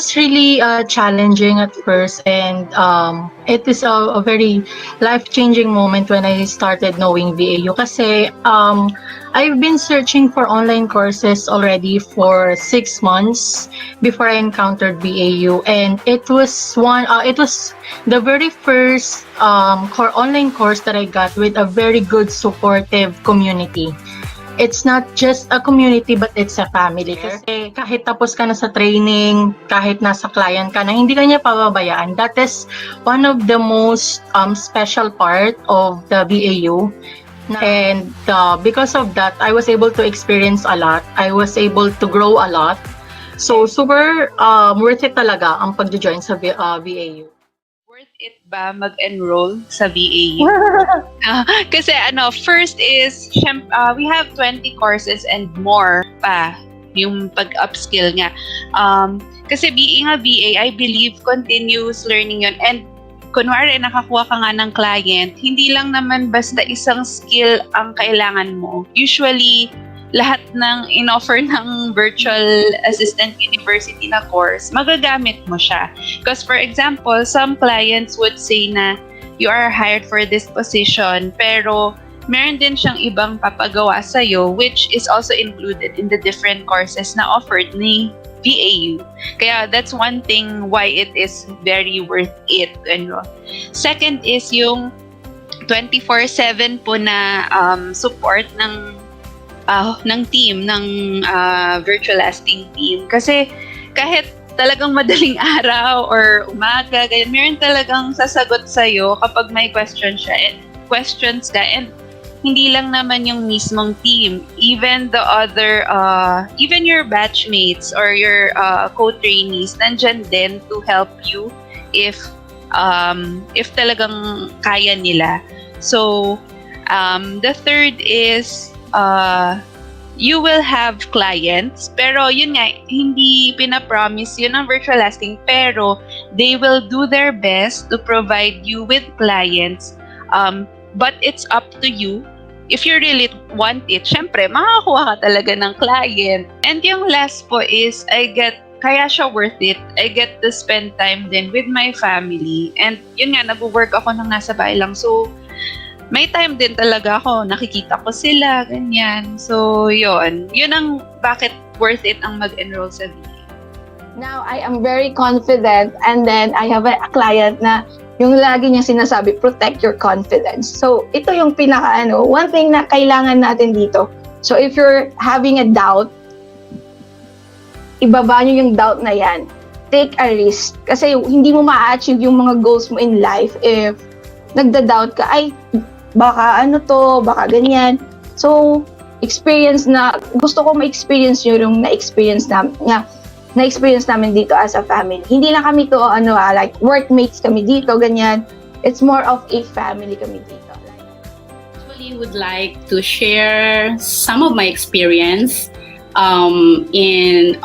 it's really challenging at first, and it is a very life-changing moment when I started knowing VAU kasi I've been searching for online courses already for 6 months before I encountered VAU, and it was the very first online course that I got with a very good supportive community. It's not just a community but it's a family. Kasi kahit tapos ka na sa training, kahit nasa client ka na, hindi ka niya pababayaan. That is one of the most special part of the VAU. And because of that, I was able to experience a lot. I was able to grow a lot. So super worth it talaga ang pag-join sa VAU. Worth it ba mag-enroll sa VAU? Kasi first is, we have 20 courses and more pa yung pag-upskill nga. Kasi being a VA, I believe continuous learning yun. And kunwari nakakuha ka nga ng client, hindi lang naman basta isang skill ang kailangan mo. Usually, lahat ng in-offer ng virtual assistant university na course, magagamit mo siya. Because for example, some clients would say na you are hired for this position, pero meron din siyang ibang papagawa sa'yo, which is also included in the different courses na offered ni VAU. Kaya that's one thing why it is very worth it to enroll. Second is yung 24/7 po na support ng team, ng virtual assisting team. Kasi kahit talagang madaling araw or umaga, ganyan, meron talagang sasagot sa'yo kapag may questions ka, and hindi lang naman yung mismong team, even the other, even your batchmates or your co-trainees, nandyan din to help you if talagang kaya nila. So, the third is, you will have clients, pero yun nga, hindi pinapromise yun ang virtual assisting, pero they will do their best to provide you with clients. But it's up to you. If you really want it, syempre, makakuha ka talaga ng client. And yung last po is, kaya siya worth it. I get to spend time din with my family. And yun nga, nag-work ako nang nasa bahay lang. So, may time din talaga ako. Nakikita ko sila, ganyan. So, yun. Yun ang bakit worth it ang mag-enroll sa VA. Now, I am very confident, and then I have a client na yung lagi niya sinasabi, protect your confidence. So, ito yung one thing na kailangan natin dito. So, if you're having a doubt, ibaba niyo yung doubt na yan. Take a risk. Kasi hindi mo ma-achieve yung mga goals mo in life if nagda-doubt ka, ay, baka baka ganyan. So, gusto ko ma-experience yung na-experience namin dito as a family. Hindi lang kami to, like workmates kami dito, ganyan. It's more of a family kami dito. Actually, would like to share some of my experience in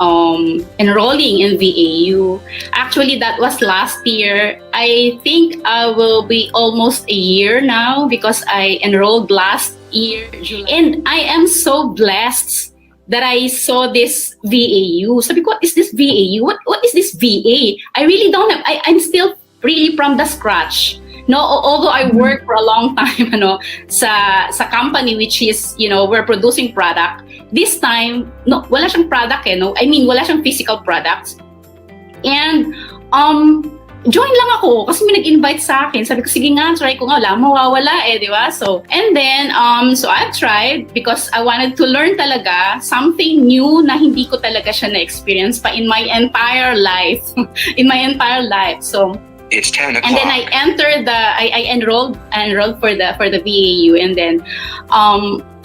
enrolling in VAU. Actually, that was last year. I think I will be almost a year now because I enrolled last year, July. And I am so blessed that I saw this VAU. Sabi ko, what is this VAU? What is this VA? I really don't have, I'm still really from the scratch. No, although I work for a long time, sa company which is, we're producing product. This time, no, wala siyang product I mean, wala siyang physical products. And, join lang ako kasi may nag-invite sa akin. Sabi ko, sige nga, try ko nga. Wala, mawawala di ba? So, and then, so I've tried because I wanted to learn talaga something new na hindi ko talaga siya na-experience pa in my entire life. So, it's 10 o'clock. And then I enrolled for the VAU, and then,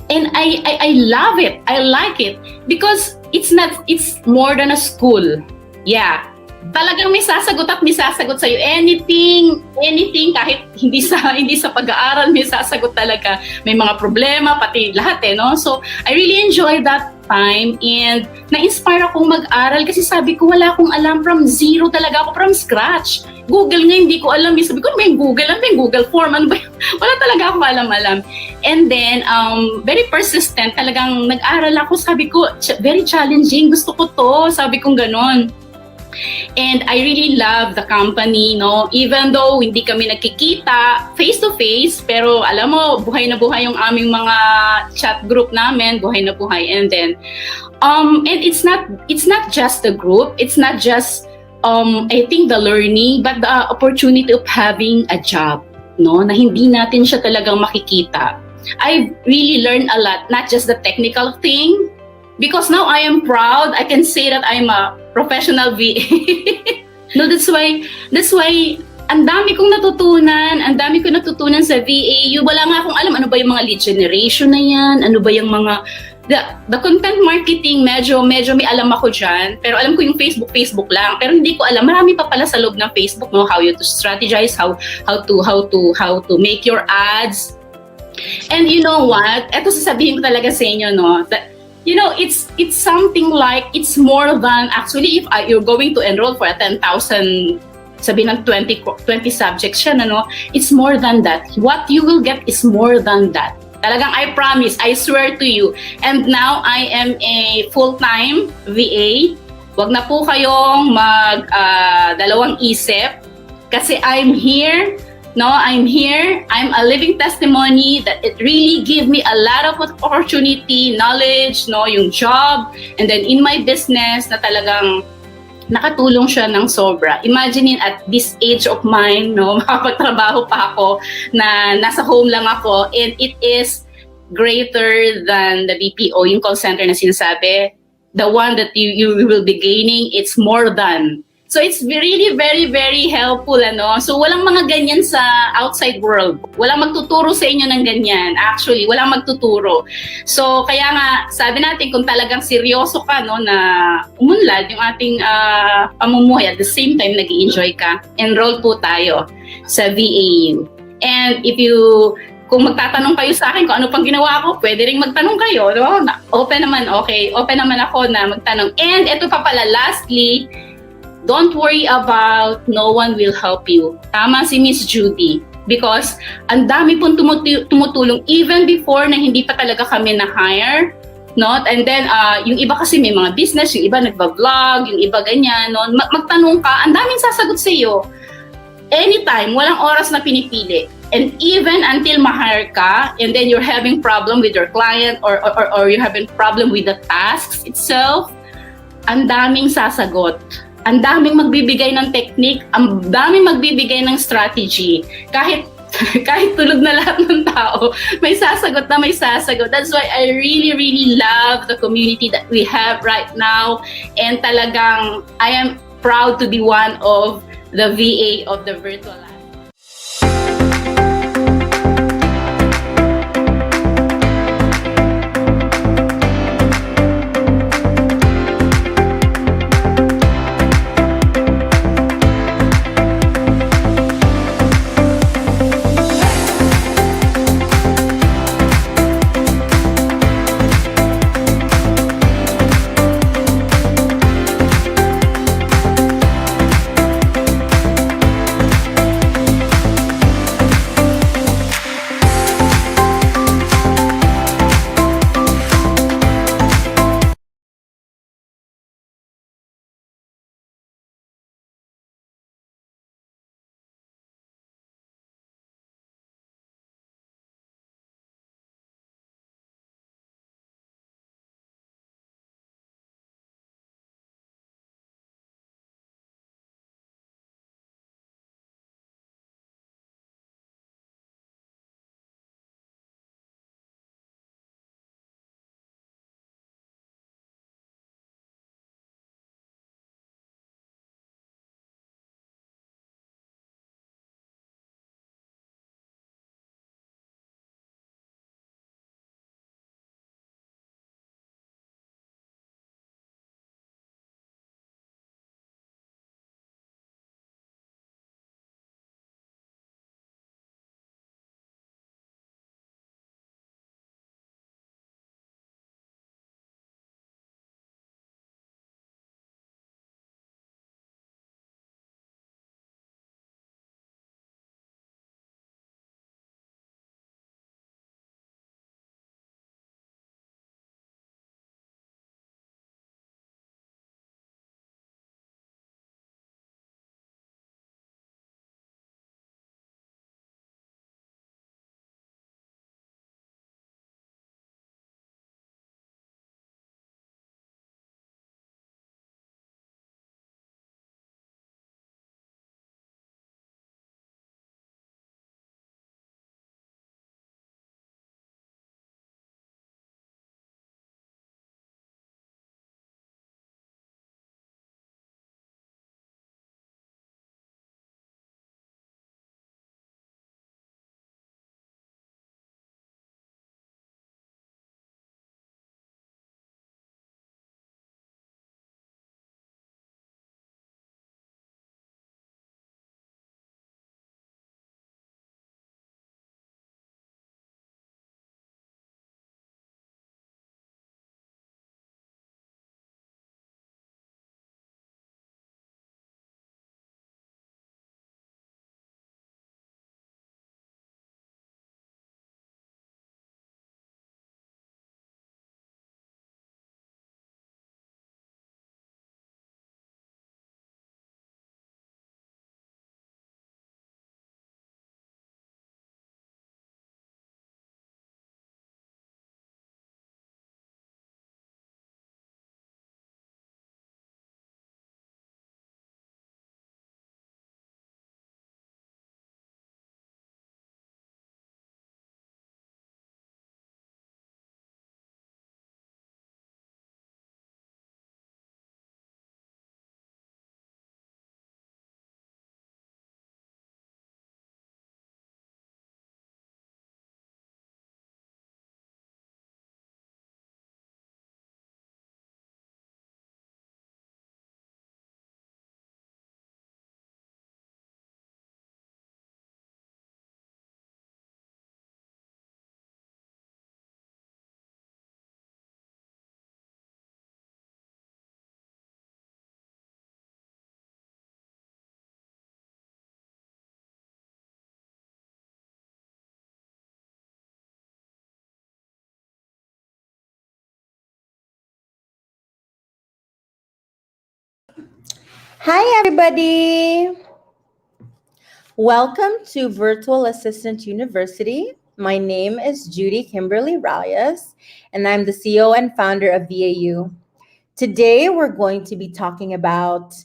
and I love it. I like it because it's more than a school. Yeah. Talagang may sasagot sa iyo anything kahit hindi sa pag-aaral, may sasagot talaga. May mga problema pati lahat no. So I really enjoyed that time, and na-inspire akong mag-aral kasi sabi ko wala akong alam, from zero talaga ako, from scratch. Google nga hindi ko alam. Sabi ko may Google form, ano ba? Wala talaga akong alam. And then very persistent, talagang nag-aral ako. Sabi ko very challenging, gusto ko to, sabi kong ganon. And I really love the company, no? Even though hindi kami nagkikita face-to-face, pero alam mo, buhay na buhay yung aming mga chat group namin, buhay na buhay. And then, and it's not just the group, it's not just, I think the learning, but the opportunity of having a job, no? Na hindi natin siya talagang makikita. I really learned a lot, not just the technical thing, because now I am proud, I can say that I'm a professional VA. No, that's why ang dami kong natutunan sa VAU. Wala nga akong alam ano ba yung mga lead generation na yan, ano ba yung mga the content marketing, medyo may alam ako dyan, pero alam ko yung Facebook lang, pero hindi ko alam, marami pa pala sa loob ng Facebook, no, how you to strategize, how to make your ads. And you know what, eto sasabihin ko talaga sa inyo, no, that you know, it's something like, it's more than, actually, if you're going to enroll for a 10,000, sabihin ng 20 subjects siya, no? It's more than that. What you will get is more than that. Talagang I promise, I swear to you. And now, I am a full-time VA. Wag na po kayong dalawang isip. Kasi I'm here. No, I'm here. I'm a living testimony that it really gave me a lot of opportunity, knowledge, no, yung job, and then in my business na talagang nakatulong siya ng sobra. Imagine at this age of mine, no, makapagtrabaho pa ako na nasa home lang ako, and it is greater than the BPO, yung call center na sinasabi. The one that you will be gaining, it's more than. So it's really very, very helpful, ano? So walang mga ganyan sa outside world. Walang magtuturo sa inyo ng ganyan. Actually, walang magtuturo. So kaya nga, sabi natin, kung talagang seryoso ka, no, na umunlad yung ating pamumuhay, at the same time, nag-i-enjoy ka, enroll po tayo sa VAU. And kung magtatanong kayo sa akin kung ano pang ginawa ko, pwede ring magtanong kayo, no? Open naman, okay. Open naman ako na magtanong. And ito pa pala, lastly, don't worry about no one will help you. Tama si Miss Judy. Because ang dami pong tumutulong even before na hindi pa talaga kami na-hire. No? And then, yung iba kasi may mga business, yung iba nagba-vlog, yung iba ganyan. No? Magtanong ka, ang daming sasagot sa iyo. Anytime, walang oras na pinipili. And even until ma-hire ka, and then you're having problem with your client or you're having problem with the tasks itself, ang daming sasagot. Ang daming magbibigay ng technique, ang daming magbibigay ng strategy. Kahit tulog na lahat ng tao, may sasagot na may sasagot. That's why I really, really love the community that we have right now. And talagang, I am proud to be one of the VA of the virtual life. Hi, everybody. Welcome to Virtual Assistant University. My name is Judy Kimberly Reyes, and I'm the CEO and founder of VAU. Today, we're going to be talking about,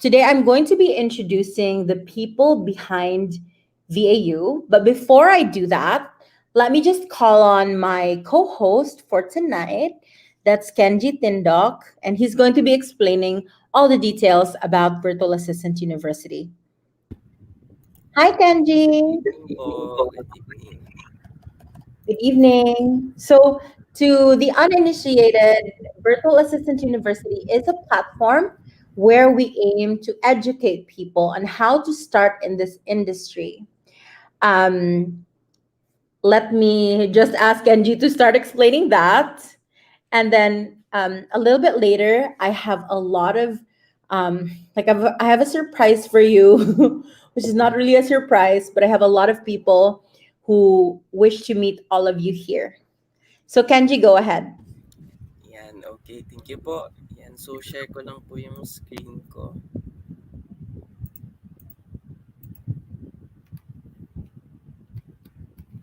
today I'm going to be introducing the people behind VAU. But before I do that, let me just call on my co-host for tonight. That's Kenji Tindok, and he's going to be explaining all the details about Virtual Assistant University. Hi, Kenji. Po, good evening. Good evening. So, to the uninitiated, Virtual Assistant University is a platform where we aim to educate people on how to start in this industry. Um, Let me just ask Kenji to start explaining that. And then a little bit later, I have a lot of, I have a surprise for you, which is not really a surprise, but I have a lot of people who wish to meet all of you here. So Kenji, go ahead. Yan, okay. Thank you po. Yan, so share ko lang po yung screen ko.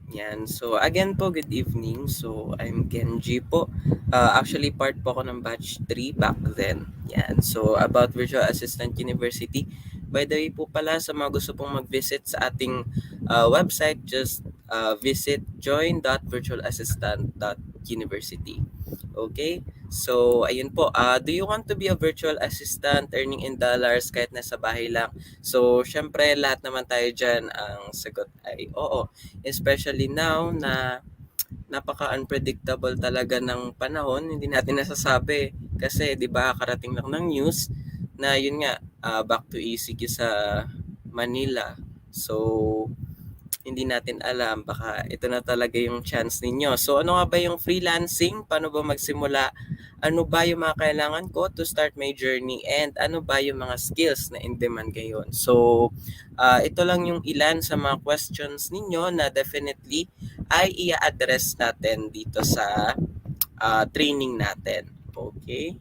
Yan. So, again po, good evening. So, I'm Kenji po. Actually, part po ako ng batch 3 back then. Yan. So, about Virtual Assistant University. By the way po pala, sa mga gusto pong mag-visit sa ating website, just visit join.virtualassistant.university. Okay? So, ayun po. Do you want to be a virtual assistant earning in dollars kahit nasa bahay lang? So, syempre, lahat naman tayo dyan ang sagot ay oo. Especially now na napaka-unpredictable talaga ng panahon, hindi natin nasasabi. Kasi, di ba, karating lang ng news na yun nga, back to ECQ sa Manila. So, hindi natin alam, baka ito na talaga yung chance ninyo. So, ano nga ba yung freelancing? Paano ba magsimula? Ano ba yung mga kailangan ko to start my journey? And ano ba yung mga skills na in demand ngayon? So, ito lang yung ilan sa mga questions ninyo na definitely ay i-address natin dito sa training natin. Okay?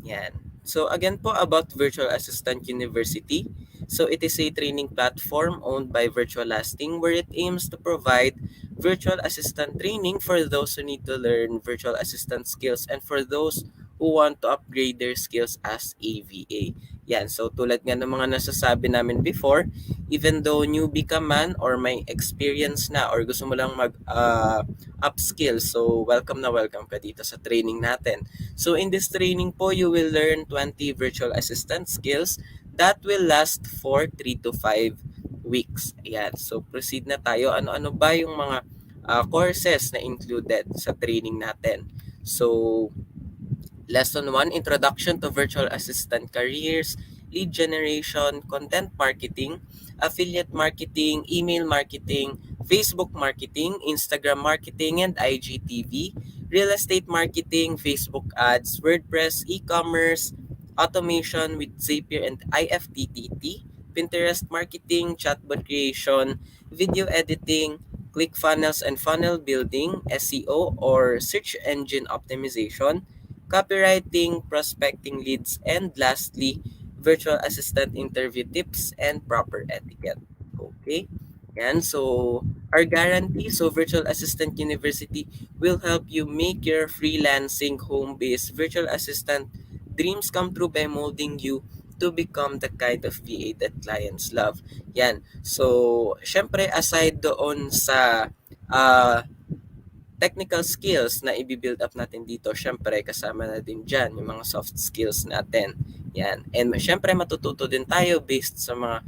Yan. So again po about Virtual Assistant University. So it is a training platform owned by Virtualasting where it aims to provide virtual assistant training for those who need to learn virtual assistant skills and for those who want to upgrade their skills as AVA. Yan, so tulad nga ng mga nasasabi namin before, even though newbie ka man or may experience na or gusto mo lang mag-upskill, so welcome na welcome ka dito sa training natin. So in this training po, you will learn 20 virtual assistant skills that will last for 3 to 5 weeks. Ayan. So proceed na tayo. Ano-ano ba yung mga courses na included sa training natin? So Lesson 1, Introduction to Virtual Assistant Careers, Lead Generation, Content Marketing, Affiliate Marketing, Email Marketing, Facebook Marketing, Instagram Marketing and IGTV, Real Estate Marketing, Facebook Ads, WordPress, E-Commerce, Automation with Zapier and IFTTT, Pinterest Marketing, Chatbot Creation, Video Editing, Clickfunnels and Funnel Building, SEO or Search Engine Optimization, copywriting, prospecting leads, and lastly, virtual assistant interview tips and proper etiquette. Okay? Yan. So, our guarantee, so Virtual Assistant University will help you make your freelancing home-based virtual assistant dreams come true by molding you to become the kind of VA that clients love. Yan. So, syempre, aside doon sa technical skills na i-build up natin dito, syempre kasama na din dyan yung mga soft skills natin. Yan. And syempre matututo din tayo based sa mga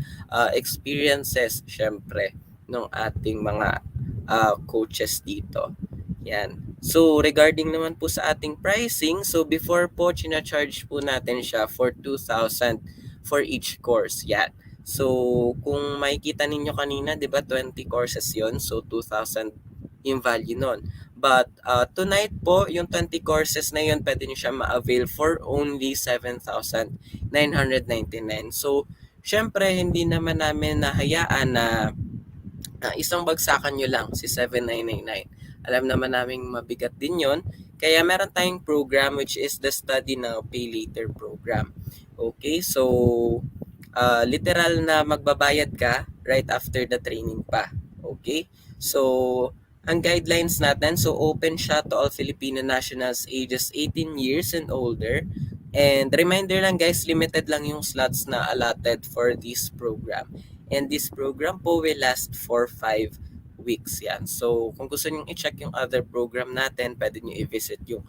experiences syempre ng ating mga coaches dito. Yan. So regarding naman po sa ating pricing, so before po china-charge po natin siya for 2,000 for each course. Yan. So kung makikita ninyo kanina, 'di ba 20 courses 'yon, so 2,000 yung value nun. But tonight po, yung 20 courses na yun, pwede nyo siya ma-avail for only 7,999. So, syempre, hindi naman namin nahayaan na isang bagsakan nyo lang si 7,999. Alam naman namin mabigat din yon. Kaya meron tayong program which is the Study Now, Pay Later program. Okay, so literal na magbabayad ka right after the training pa. Okay? So, ang guidelines natin, so open siya to all Filipino nationals ages 18 years and older. And reminder lang guys, limited lang yung slots na allotted for this program. And this program po will last for 5 weeks yan. So, kung gusto niyo i-check yung other program natin, pwede niyo i-visit yung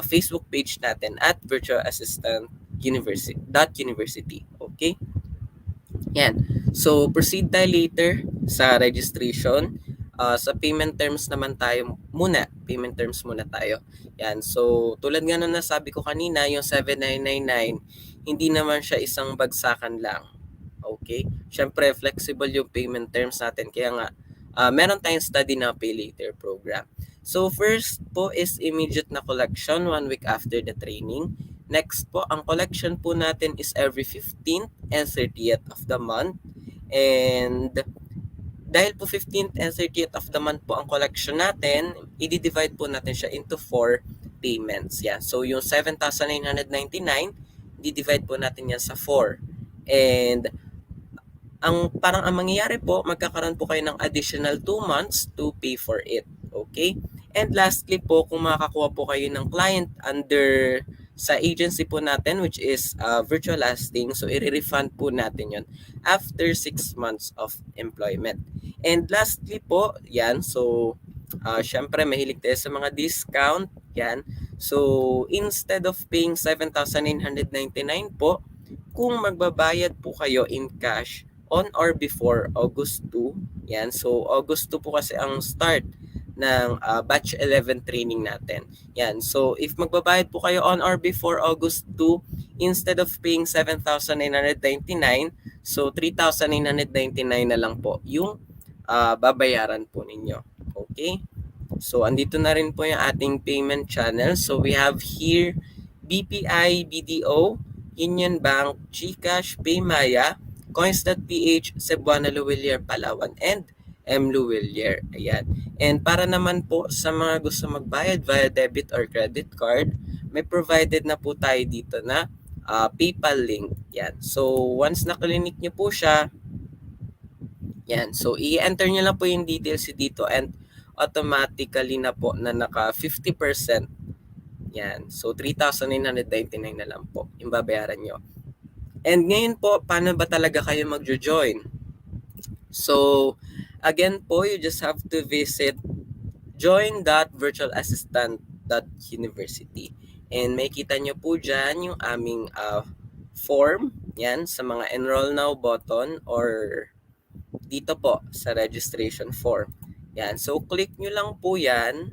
Facebook page natin at Virtual Assistant University. Okay? Yan. So, proceed tayo later sa registration. Sa payment terms naman tayo muna. Payment terms muna tayo. Yan. So, tulad nga na nasabi ko kanina, yung 7,999, hindi naman siya isang bagsakan lang. Okay? Siyempre, flexible yung payment terms natin. Kaya nga, meron tayong study na pay later program. So, first po is immediate na collection 1 week after the training. Next po, ang collection po natin is every 15th and 30th of the month. And dahil po 15th and 30th of the month po ang collection natin, i-divide po natin siya into 4 payments. Yan. So, yung 7,999, i-divide po natin yan sa 4. And ang mangyayari po, magkakaroon po kayo ng additional 2 months to pay for it. Okay? And lastly po, kung makakakuha po kayo ng client under sa agency po natin, which is virtual lasting, so i-refund po natin yon after 6 months of employment. And lastly po, yan, so syempre mahilig tayo sa mga discount, yan. So instead of paying 7,999 po, kung magbabayad po kayo in cash on or before August 2, yan, so August 2 po kasi ang start ng batch 11 training natin. Yan. So, if magbabayad po kayo on or before August 2, instead of paying 7,999, so 3,999 na lang po yung babayaran po ninyo. Okay? So, andito na rin po yung ating payment channel. So, we have here BPI, BDO, Union Bank, GCash, Paymaya, Coins.ph, Cebuana Luwilier, Palawan, and M. Luwilier. Ayan. And para naman po sa mga gusto magbayad via debit or credit card, may provided na po tayo dito na PayPal link. Yan. So, once nakalinik nyo po siya, yan. So, i-enter nyo lang po yung details dito and automatically na po na naka 50%. Yan. So, 3,999 na lang po yung babayaran nyo. And ngayon po, paano ba talaga kayo mag-join? So, again po, you just have to visit join.virtualassistant.university. And may kita nyo po dyan yung aming form. Yan, sa mga enroll now button or dito po sa registration form. Yan, so click nyo lang po yan.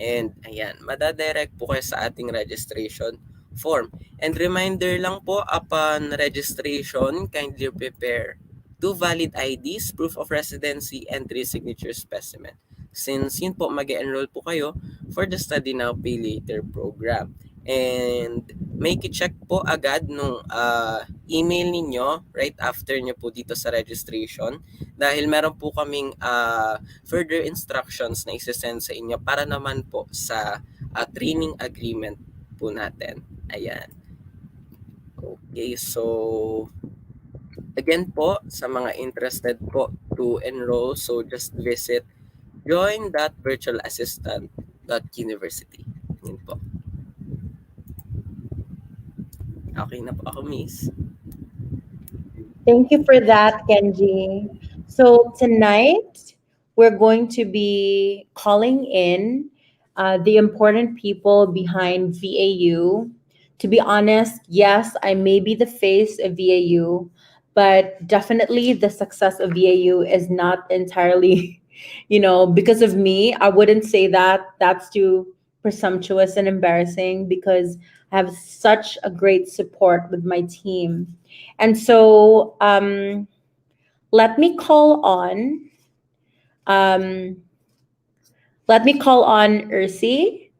And ayan, madadirect po kayo sa ating registration form. And reminder lang po, upon registration, kindly prepare 2 valid IDs, proof of residency, and 3 signature specimen. Since yun po, mag-enroll po kayo for the Study Now Pay Later program. And make check po agad nung email ninyo right after nyo po dito sa registration dahil meron po kaming further instructions na isasend sa inyo para naman po sa training agreement po natin. Ayan. Okay, so again po, sa mga interested po to enroll, so just visit join.virtualassistant.university. Yun po. Okay na po ako, miss. Thank you for that, Kenji. So tonight, we're going to be calling in the important people behind VAU. To be honest, yes, I may be the face of VAU, but definitely the success of VAU is not entirely, because of me. I wouldn't say that. That's too presumptuous and embarrassing because I have such a great support with my team. And so let me call on Earthy,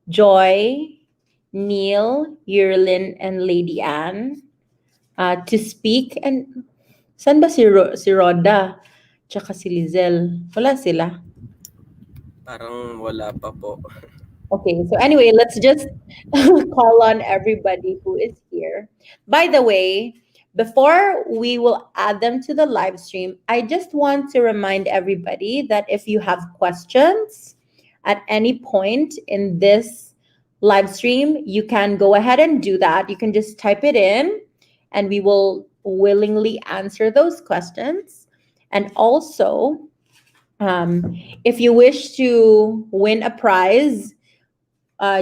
Joy, Neil, Yurlin, and Lady Anne to speak. And saan ba si Rhoda? Tsaka si Lizelle. Wala sila. Parang wala pa po. Okay, so anyway, let's just call on everybody who is here. By the way, before we will add them to the live stream, I just want to remind everybody that if you have questions at any point in this live stream, you can go ahead and do that. You can just type it in and we will willingly answer those questions. And also, if you wish to win a prize,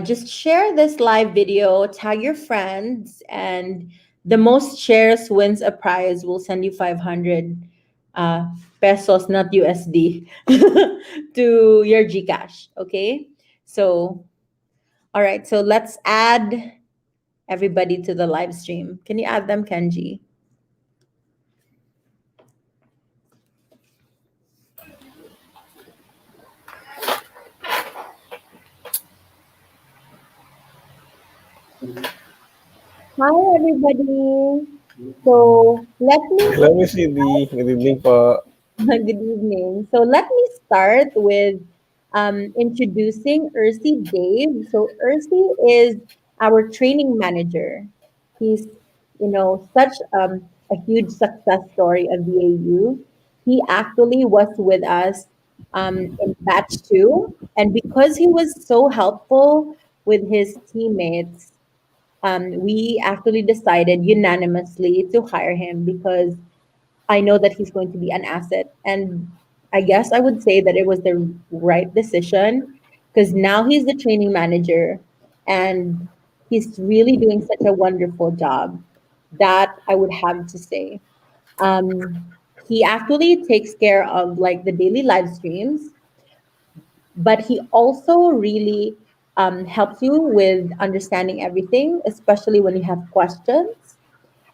just share this live video, tag your friends, and the most shares wins a prize. We'll send you 500 pesos, not USD, to your GCash. Okay? So, all right. So let's add everybody to the live stream. Can you add them, Kenji? Hi, everybody. So let me Hello, Miss Cindy. Good evening po. Good evening. So let me start with introducing Earthy Dave. So Earthy is our training manager. He's, such a huge success story of VAU. He actually was with us in batch two, and because he was so helpful with his teammates, we actually decided unanimously to hire him because I know that he's going to be an asset. And I guess I would say that it was the right decision because now he's the training manager and he's really doing such a wonderful job. That I would have to say. He actually takes care of like the daily live streams, but he also really helps you with understanding everything, especially when you have questions.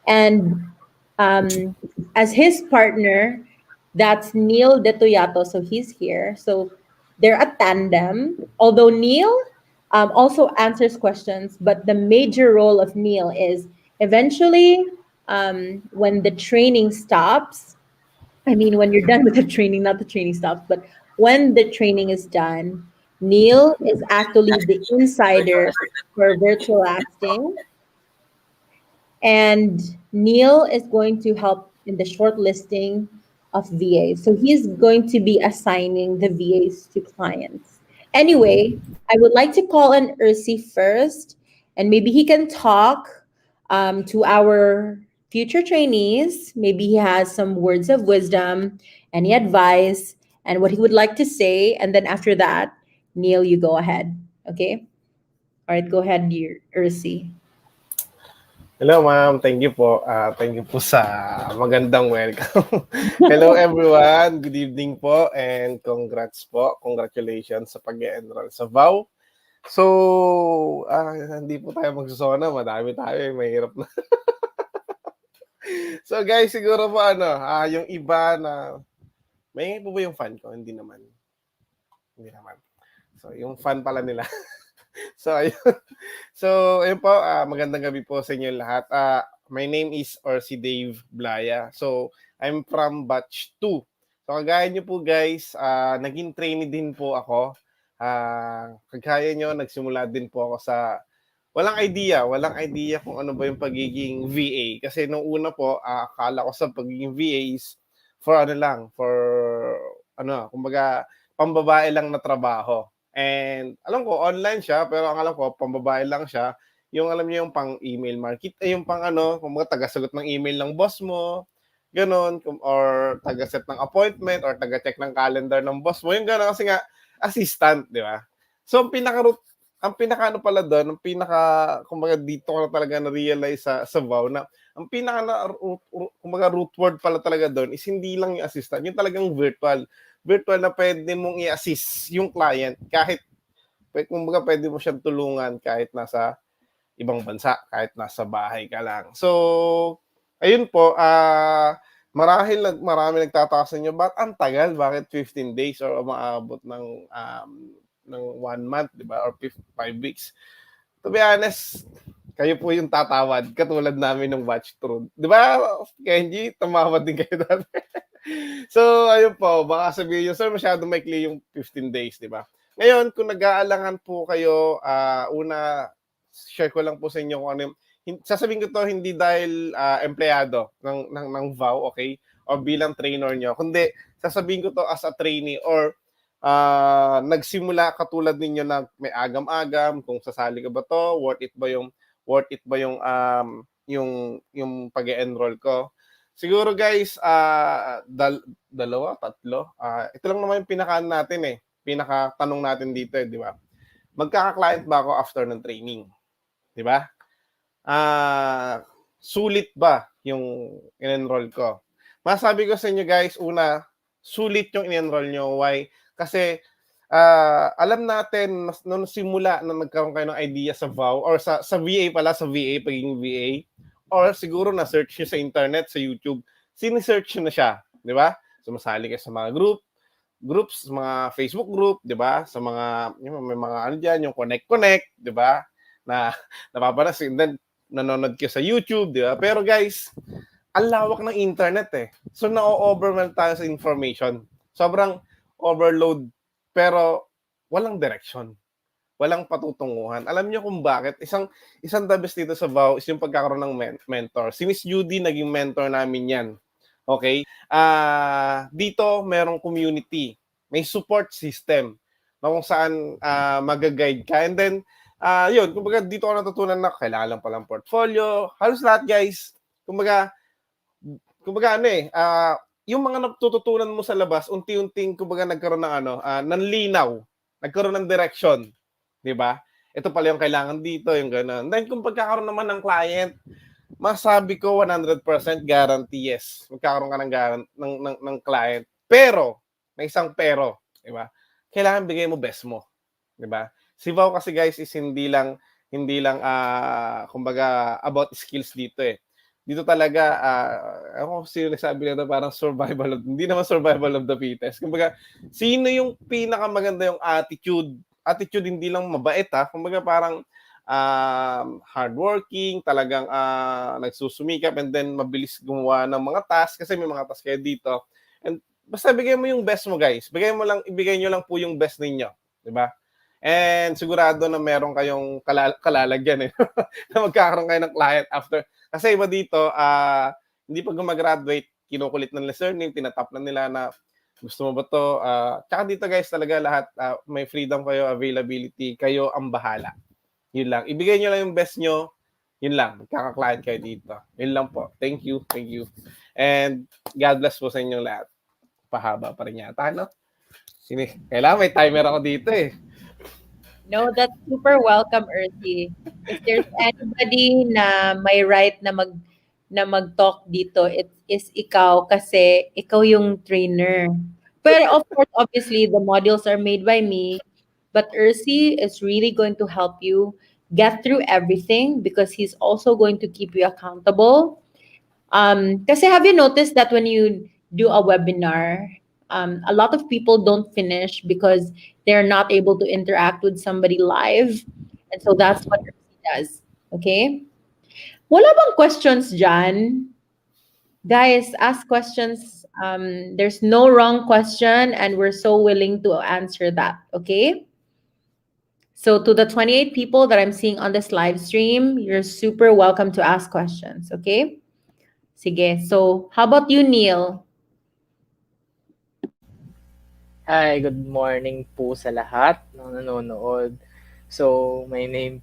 And um, as his partner, that's Neil Detoyato. So he's here. So they're a tandem. Although Neil also answers questions, but the major role of Neil is eventually when the training stops. I mean, when you're done with the training, not the training stops, but when the training is done, Neil is actually the insider for virtual acting, and Neil is going to help in the shortlisting of VAs. So he's going to be assigning the VAs to clients. Anyway, I would like to call on Ursi first, and maybe he can talk to our future trainees. Maybe he has some words of wisdom, any advice, and what he would like to say. And then after that, Neil, you go ahead. Okay? All right, go ahead, Ursi. Hello, ma'am. Thank you po. Thank you po sa magandang welcome. Hello, everyone. Good evening po and congrats po. Congratulations sa pag-enroll sa VAU. So, hindi po tayo magsusona. Madami tayo. Mahirap na. So, guys, siguro po yung iba na... May po ba yung fan ko? Hindi naman. Hindi naman. So, yung fan pala nila. So, ayun. So, ayun po, magandang gabi po sa inyo lahat. My name is Earthy Dave Blaya. So, I'm from batch 2. So, kagaya nyo po guys, naging trainee din po ako. Kagaya nyo, nagsimula din po ako sa walang idea kung ano ba yung pagiging VA. Kasi nung una po, akala ko sa pagiging VA is kumbaga, pambabae lang na trabaho. And alam ko, online siya, pero ang alam ko, pambabae lang siya. Yung alam niyo yung pang-email market, yung kung mga taga-sagot ng email ng boss mo, ganun, or taga-set ng appointment, or taga-check ng calendar ng boss mo, yung ganun, kasi nga, assistant, di ba? So, ang pinaka pala doon, kumbaga dito ko na talaga na-realize sa VAU na, ang kumbaga root word pala talaga doon is hindi lang yung assistant, yung talagang virtual na pwede mong i-assist yung client kahit kumbaga pwede mo siyang tulungan kahit nasa ibang bansa, kahit nasa bahay ka lang. So, ayun po, marami nagtataka sa inyo, ang tagal? Bakit 15 days or umaabot ng 1 month, di ba? Or 5 weeks. To be honest, kayo po yung tatawad, katulad namin ng batch through. Di ba, Kenji, tumawad din kayo dati. So, ayun po, baka sabihin nyo, sir, masyadong maikli yung 15 days, di ba? Ngayon, kung nag-aalangan po kayo, una, share ko lang po sa inyo kung ano yung, sasabihin ko to hindi dahil empleyado ng VAU, okay? O bilang trainer nyo, kundi sasabihin ko to as a trainee or nagsimula katulad ninyo na may agam-agam, kung sasali ka ba to, worth it ba yung pag-enroll ko. Siguro guys, dalawa, tatlo. Ito lang naman yung pinaka-tanong natin dito, di ba? Magkaka-client ba ako after ng training? Di ba? Sulit ba yung in-enroll ko? Masabi ko sa inyo guys, una, sulit yung in-enroll nyo. Why? Kasi alam natin, nung simula na nagkaroon kayo ng idea sa VAU, or sa VA pala, sa VA, pagiging VA, or siguro na-search nyo sa internet, sa YouTube, sinisearch nyo na siya, di ba? Sumasali kayo sa mga groups, mga Facebook group, di ba? Sa mga, may mga ano dyan, yung connect, di ba? Na napapansin, then nanonood kayo sa YouTube, di ba? Pero guys, ang lawak ng internet eh. So, na-overwhelm tayo sa information. Sobrang overload, pero walang direction. Walang patutunguhan. Alam niyo kung bakit? Isang the best dito sa VAU is yung pagkakaroon ng mentor. Si Miss Judy, naging mentor namin yan. Okay? Dito, merong community. May support system na kung saan mag-guide ka. And then, yun, kumbaga dito ko natutunan na kailangan lang palang portfolio. Halos lahat, guys. Kumbaga yung mga natututunan mo sa labas, unti-unting kumbaga nagkaroon ng ng linaw, nagkaroon ng direction, 'di ba? Ito pala yung kailangan dito, yung gano'n. Then kung pagkakaroon naman ng client, masabi ko 100% guarantee yes. Magkakaroon ka ng client. Pero, may isang pero, 'di ba? Kailangan bigay mo best mo, 'di ba? Si VAU kasi guys is hindi lang kumbaga about skills dito eh. Dito talaga, ako sino nagsabi na parang hindi naman survival of the fittest. Kumbaga, sino yung pinakamaganda yung attitude? Attitude hindi lang mabait kumbaga parang hardworking, talagang nagsusumikap and then mabilis gumawa ng mga tasks kasi may mga tasks kayo dito. And basta bigay mo yung best mo guys. Ibigay nyo lang po yung best ninyo. Diba? And sigurado na meron kayong kalalagyan na magkakaroon kayo ng client after. Kasi iba dito, hindi pa gumagraduate, kinukulit ng listening, tinatap na nila na gusto mo ba to? Tsaka dito guys, talaga lahat, may freedom kayo, availability, kayo ang bahala. Yun lang. Ibigay nyo lang yung best nyo, yun lang. Magkaka-client kayo dito. Yun lang po. Thank you. And God bless po sa inyong lahat. Pahaba pa rin yata, no? Kailangan may timer ako dito eh. No, that's super welcome, Earthy. If there's anybody na may right na mag-talk dito, it is ikaw kasi ikaw yung trainer. But of course, obviously, the modules are made by me. But Earthy is really going to help you get through everything because he's also going to keep you accountable. Kasi have you noticed that when you do a webinar, a lot of people don't finish because they're not able to interact with somebody live. And so that's what Earthy does. Okay? Wala bang questions dyan? Guys, ask questions. There's no wrong question and we're so willing to answer that. Okay? So to the 28 people that I'm seeing on this live stream, you're super welcome to ask questions. Okay? Sige. So how about you, Neil? Hi, good morning po sa lahat ng nanonood. So, my name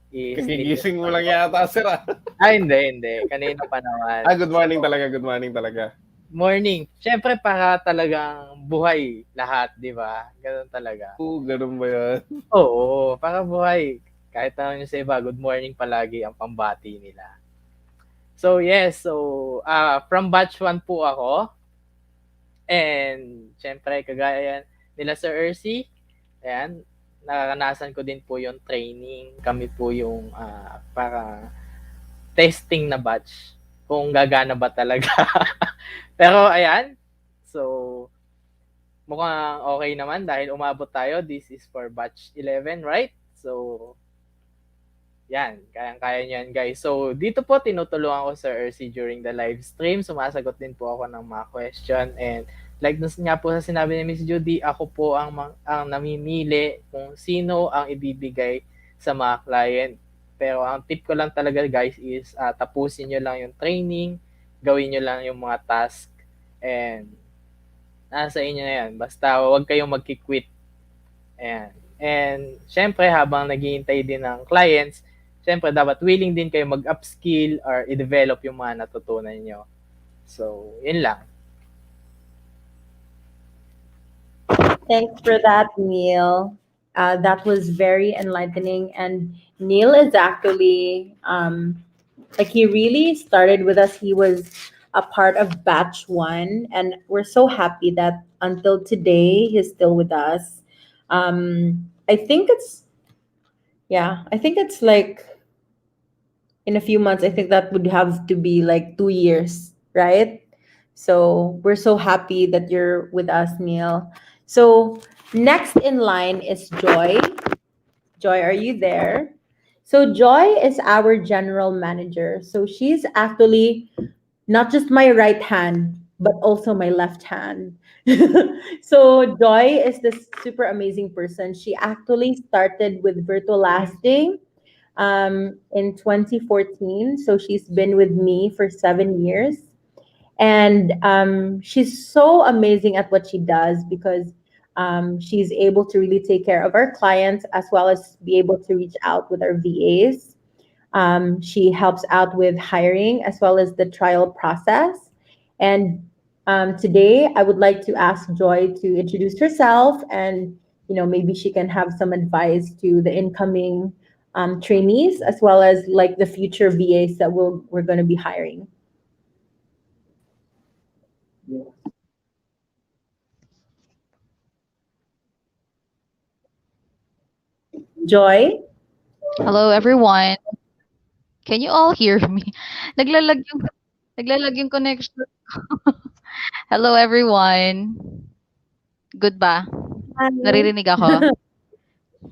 is... Kagigising mo lang yata, sir. Hindi. Kanina pa naman. Good morning talaga. Morning. Siyempre, para talagang buhay lahat, di ba? Ganun talaga. Ganun ba yan? Oo, para buhay. Kahit naman yung sa iba, good morning palagi ang pambati nila. So, yes. So, from batch 1 po ako. And, syempre, kagaya nila Sir Earthy, ayan, naranasan ko din po yung training. Kami po yung para testing na batch kung gagana ba talaga. Pero, ayan, so, mukhang okay naman dahil umabot tayo. This is for batch 11, right? So, Yan, kayang-kaya niyan guys. So, dito po tinutulungan ko Sir Earthy during the live stream. Sumasagot din po ako ng mga question. And like nga po sa sinabi ni Miss Judy, ako po ang namimili kung sino ang ibibigay sa mga client. Pero ang tip ko lang talaga guys is tapusin nyo lang yung training, gawin nyo lang yung mga task, and nasa inyo na yan. Basta huwag kayong magki-quit. Ayan. And syempre habang naghihintay din ng clients, syempre dapat willing din kayo mag-upskill or i-develop yung mga natutunan nyo. So, yun lang. Thanks for that, Neil. That was very enlightening. And Neil is actually, like, he really started with us. He was a part of batch one. And we're so happy that until today, he's still with us. I think it's like in a few months, I think that would have to be like 2 years, right? So we're so happy that you're with us, Neil. So next in line is Joy. Joy, are you there? So Joy is our general manager. So she's actually not just my right hand, but also my left hand. So Joy is this super amazing person. She actually started with Virtual Lasting in 2014. So she's been with me for 7 years. And she's so amazing at what she does because she's able to really take care of our clients as well as be able to reach out with our VAs. She helps out with hiring as well as the trial process. And today, I would like to ask Joy to introduce herself, and maybe she can have some advice to the incoming trainees as well as like the future VAs that we're going to be hiring. Joy? Hello everyone. Can you all hear me? Naglalag yung connection. Hello everyone. Good ba? Hi. Naririnig ako?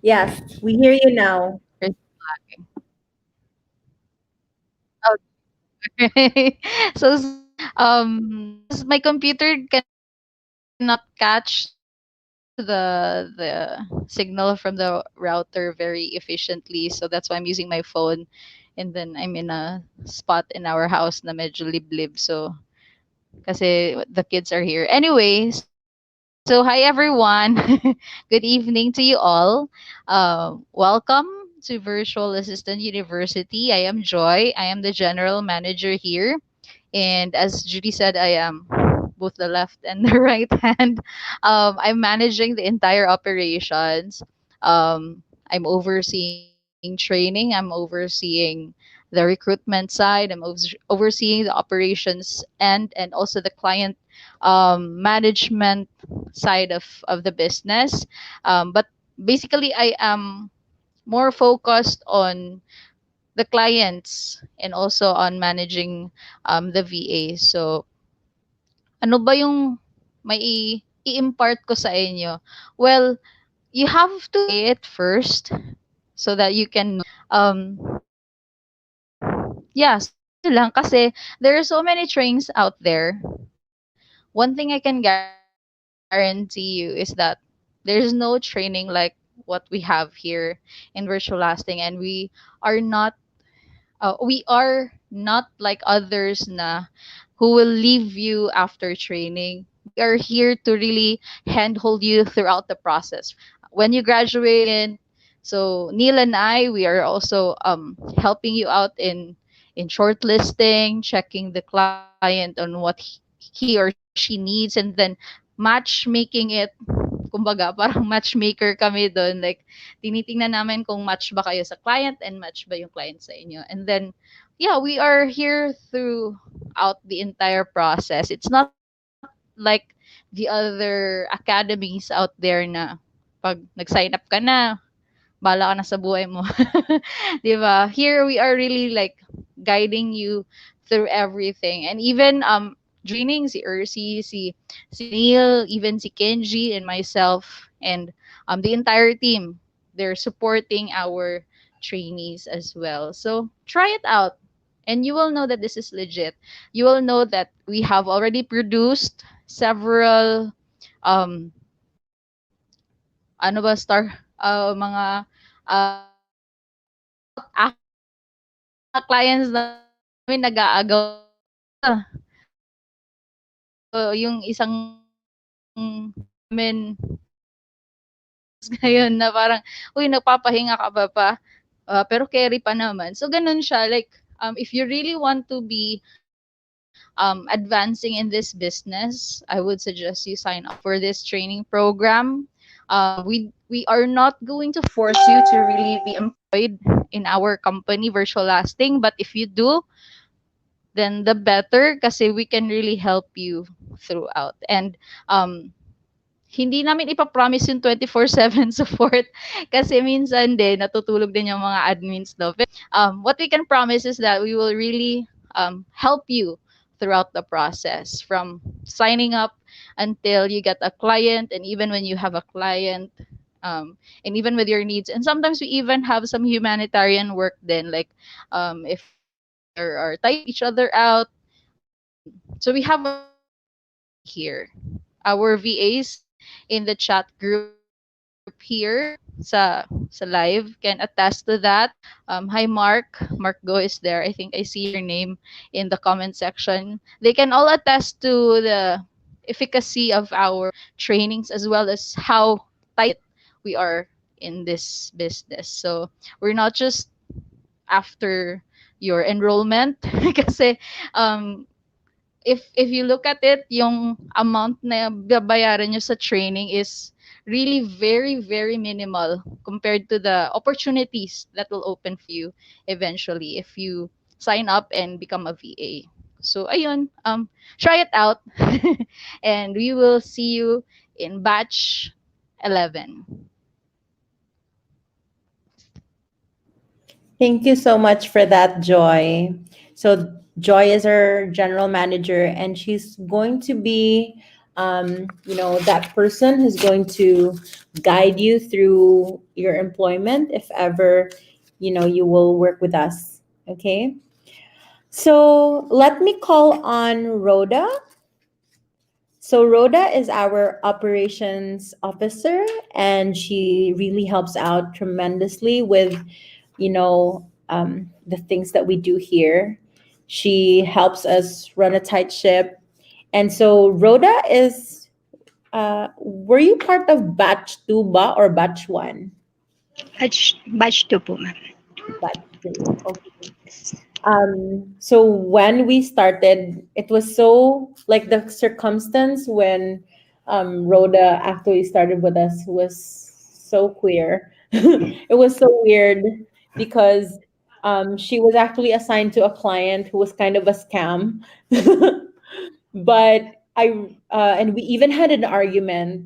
Yes, we hear you now. Okay. So because my computer cannot catch the signal from the router very efficiently, so that's why I'm using my phone, and then I'm in a spot in our house na medyo liblib, so kasi the kids are here. Anyway, so hi everyone. Good evening to you all. Welcome to Virtual Assistant University. I am Joy. I am the general manager here. And as Judy said, I am both the left and the right hand. I'm managing the entire operations. I'm overseeing training. I'm overseeing the recruitment side. I'm overseeing the operations and also the client management side of the business. But basically, I am more focused on the clients and also on managing the VA. So, ano ba yung may i-impart ko sa inyo? Well, you have to try it first so that you can yeah, so yun lang kasi there are so many trainings out there. One thing I can guarantee you is that there's no training like what we have here in Virtual Lasting, and we are not like others na who will leave you after training. We are here to really handhold you throughout the process. When you graduate, so Neil and I, we are also helping you out in shortlisting, checking the client on what he or she needs, and then matchmaking it. Kumbaga, parang matchmaker kami doon. Like, tinitingnan namin kung match ba kayo sa client and match ba yung client sa inyo. And then, yeah, we are here throughout the entire process. It's not like the other academies out there na pag nag-sign up ka na, bala ka na sa buhay mo. 'Di ba? Here we are really like guiding you through everything. And even training si Ursi, si Neil, even si Kenji and myself and the entire team. They're supporting our trainees as well. So try it out and you will know that this is legit. You will know that we have already produced several ano ba mga sought after mga clients namin nag-aagaw yung isang namin ngayon na parang uy nagpapahinga ka ba pa. Pero carry pa naman. So ganun siya like if you really want to be advancing in this business, I would suggest you sign up for this training program. We are not going to force you to really be employed in our company, Virtual Lasting, but if you do, then the better kasi we can really help you throughout. And hindi namin ipapromise yung 24/7 support kasi minsan din natutulog din yung mga admins no. What we can promise is that we will really help you throughout the process from signing up until you get a client and even when you have a client and even with your needs and sometimes we even have some humanitarian work then like if are type each other out so we have a here our VAs in the chat group here sa live can attest to that. Hi Mark. Mark Go is there. I think I see your name in the comment section. They can all attest to the efficacy of our trainings as well as how tight we are in this business. So we're not just after your enrollment kasi if you look at it, yung amount na babayaran nyo sa training is really very, very minimal compared to the opportunities that will open for you eventually if you sign up and become a VA. So, ayun, try it out. And we will see you in batch 11. Thank you so much for that, Joy. So Joy is our general manager, and she's going to be, that person who's going to guide you through your employment if ever, you will work with us. Okay. So let me call on Rhoda. So Rhoda is our operations officer, and she really helps out tremendously with the things that we do here. She helps us run a tight ship. And so Rhoda is, were you part of batch 2 ba or batch 1? Batch 2 po, ma'am. Batch 2, okay. So when we started, it was so, like the circumstance when Rhoda actually started with us was so queer. It was so weird because she was actually assigned to a client who was kind of a scam. But and we even had an argument,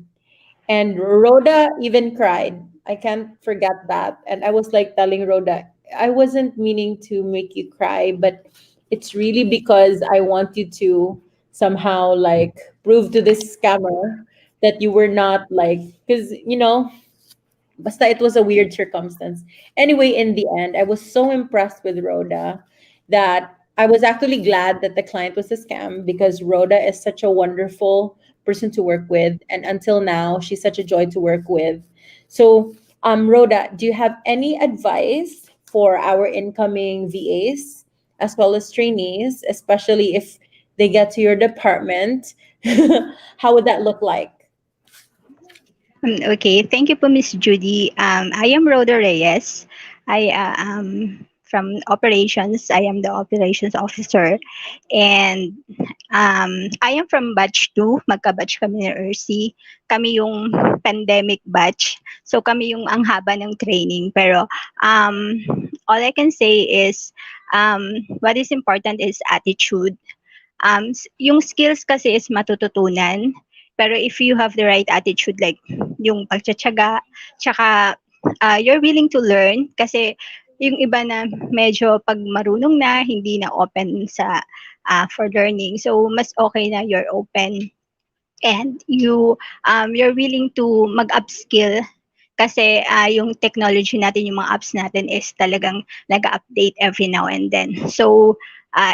and Rhoda even cried. I can't forget that. And I was like telling Rhoda, I wasn't meaning to make you cry, but it's really because I want you to somehow like prove to this scammer that you were not like, because basta it was a weird circumstance. Anyway, in the end, I was so impressed with Rhoda that I was actually glad that the client was a scam because Rhoda is such a wonderful person to work with. And until now, she's such a joy to work with. So, Rhoda, do you have any advice for our incoming VAs as well as trainees, especially if they get to your department? How would that look like? Okay, thank you po, Miss Judy. I am Rhoda Reyes. I from operations. I am the operations officer, and I am from batch 2. Magka-batch kami ni Earthy. Kami yung pandemic batch. So kami yung ang haba ng training. Pero all I can say is what is important is attitude. Yung skills kasi is matututunan. Pero if you have the right attitude, like yung pagtsatsaga, tsaka you're willing to learn, kasi yung iba na medyo pag marunong na, hindi na open sa for learning. So, mas okay na you're open and you're willing to mag-upskill Kasi yung technology natin, yung mga apps natin is talagang nag-update every now and then. So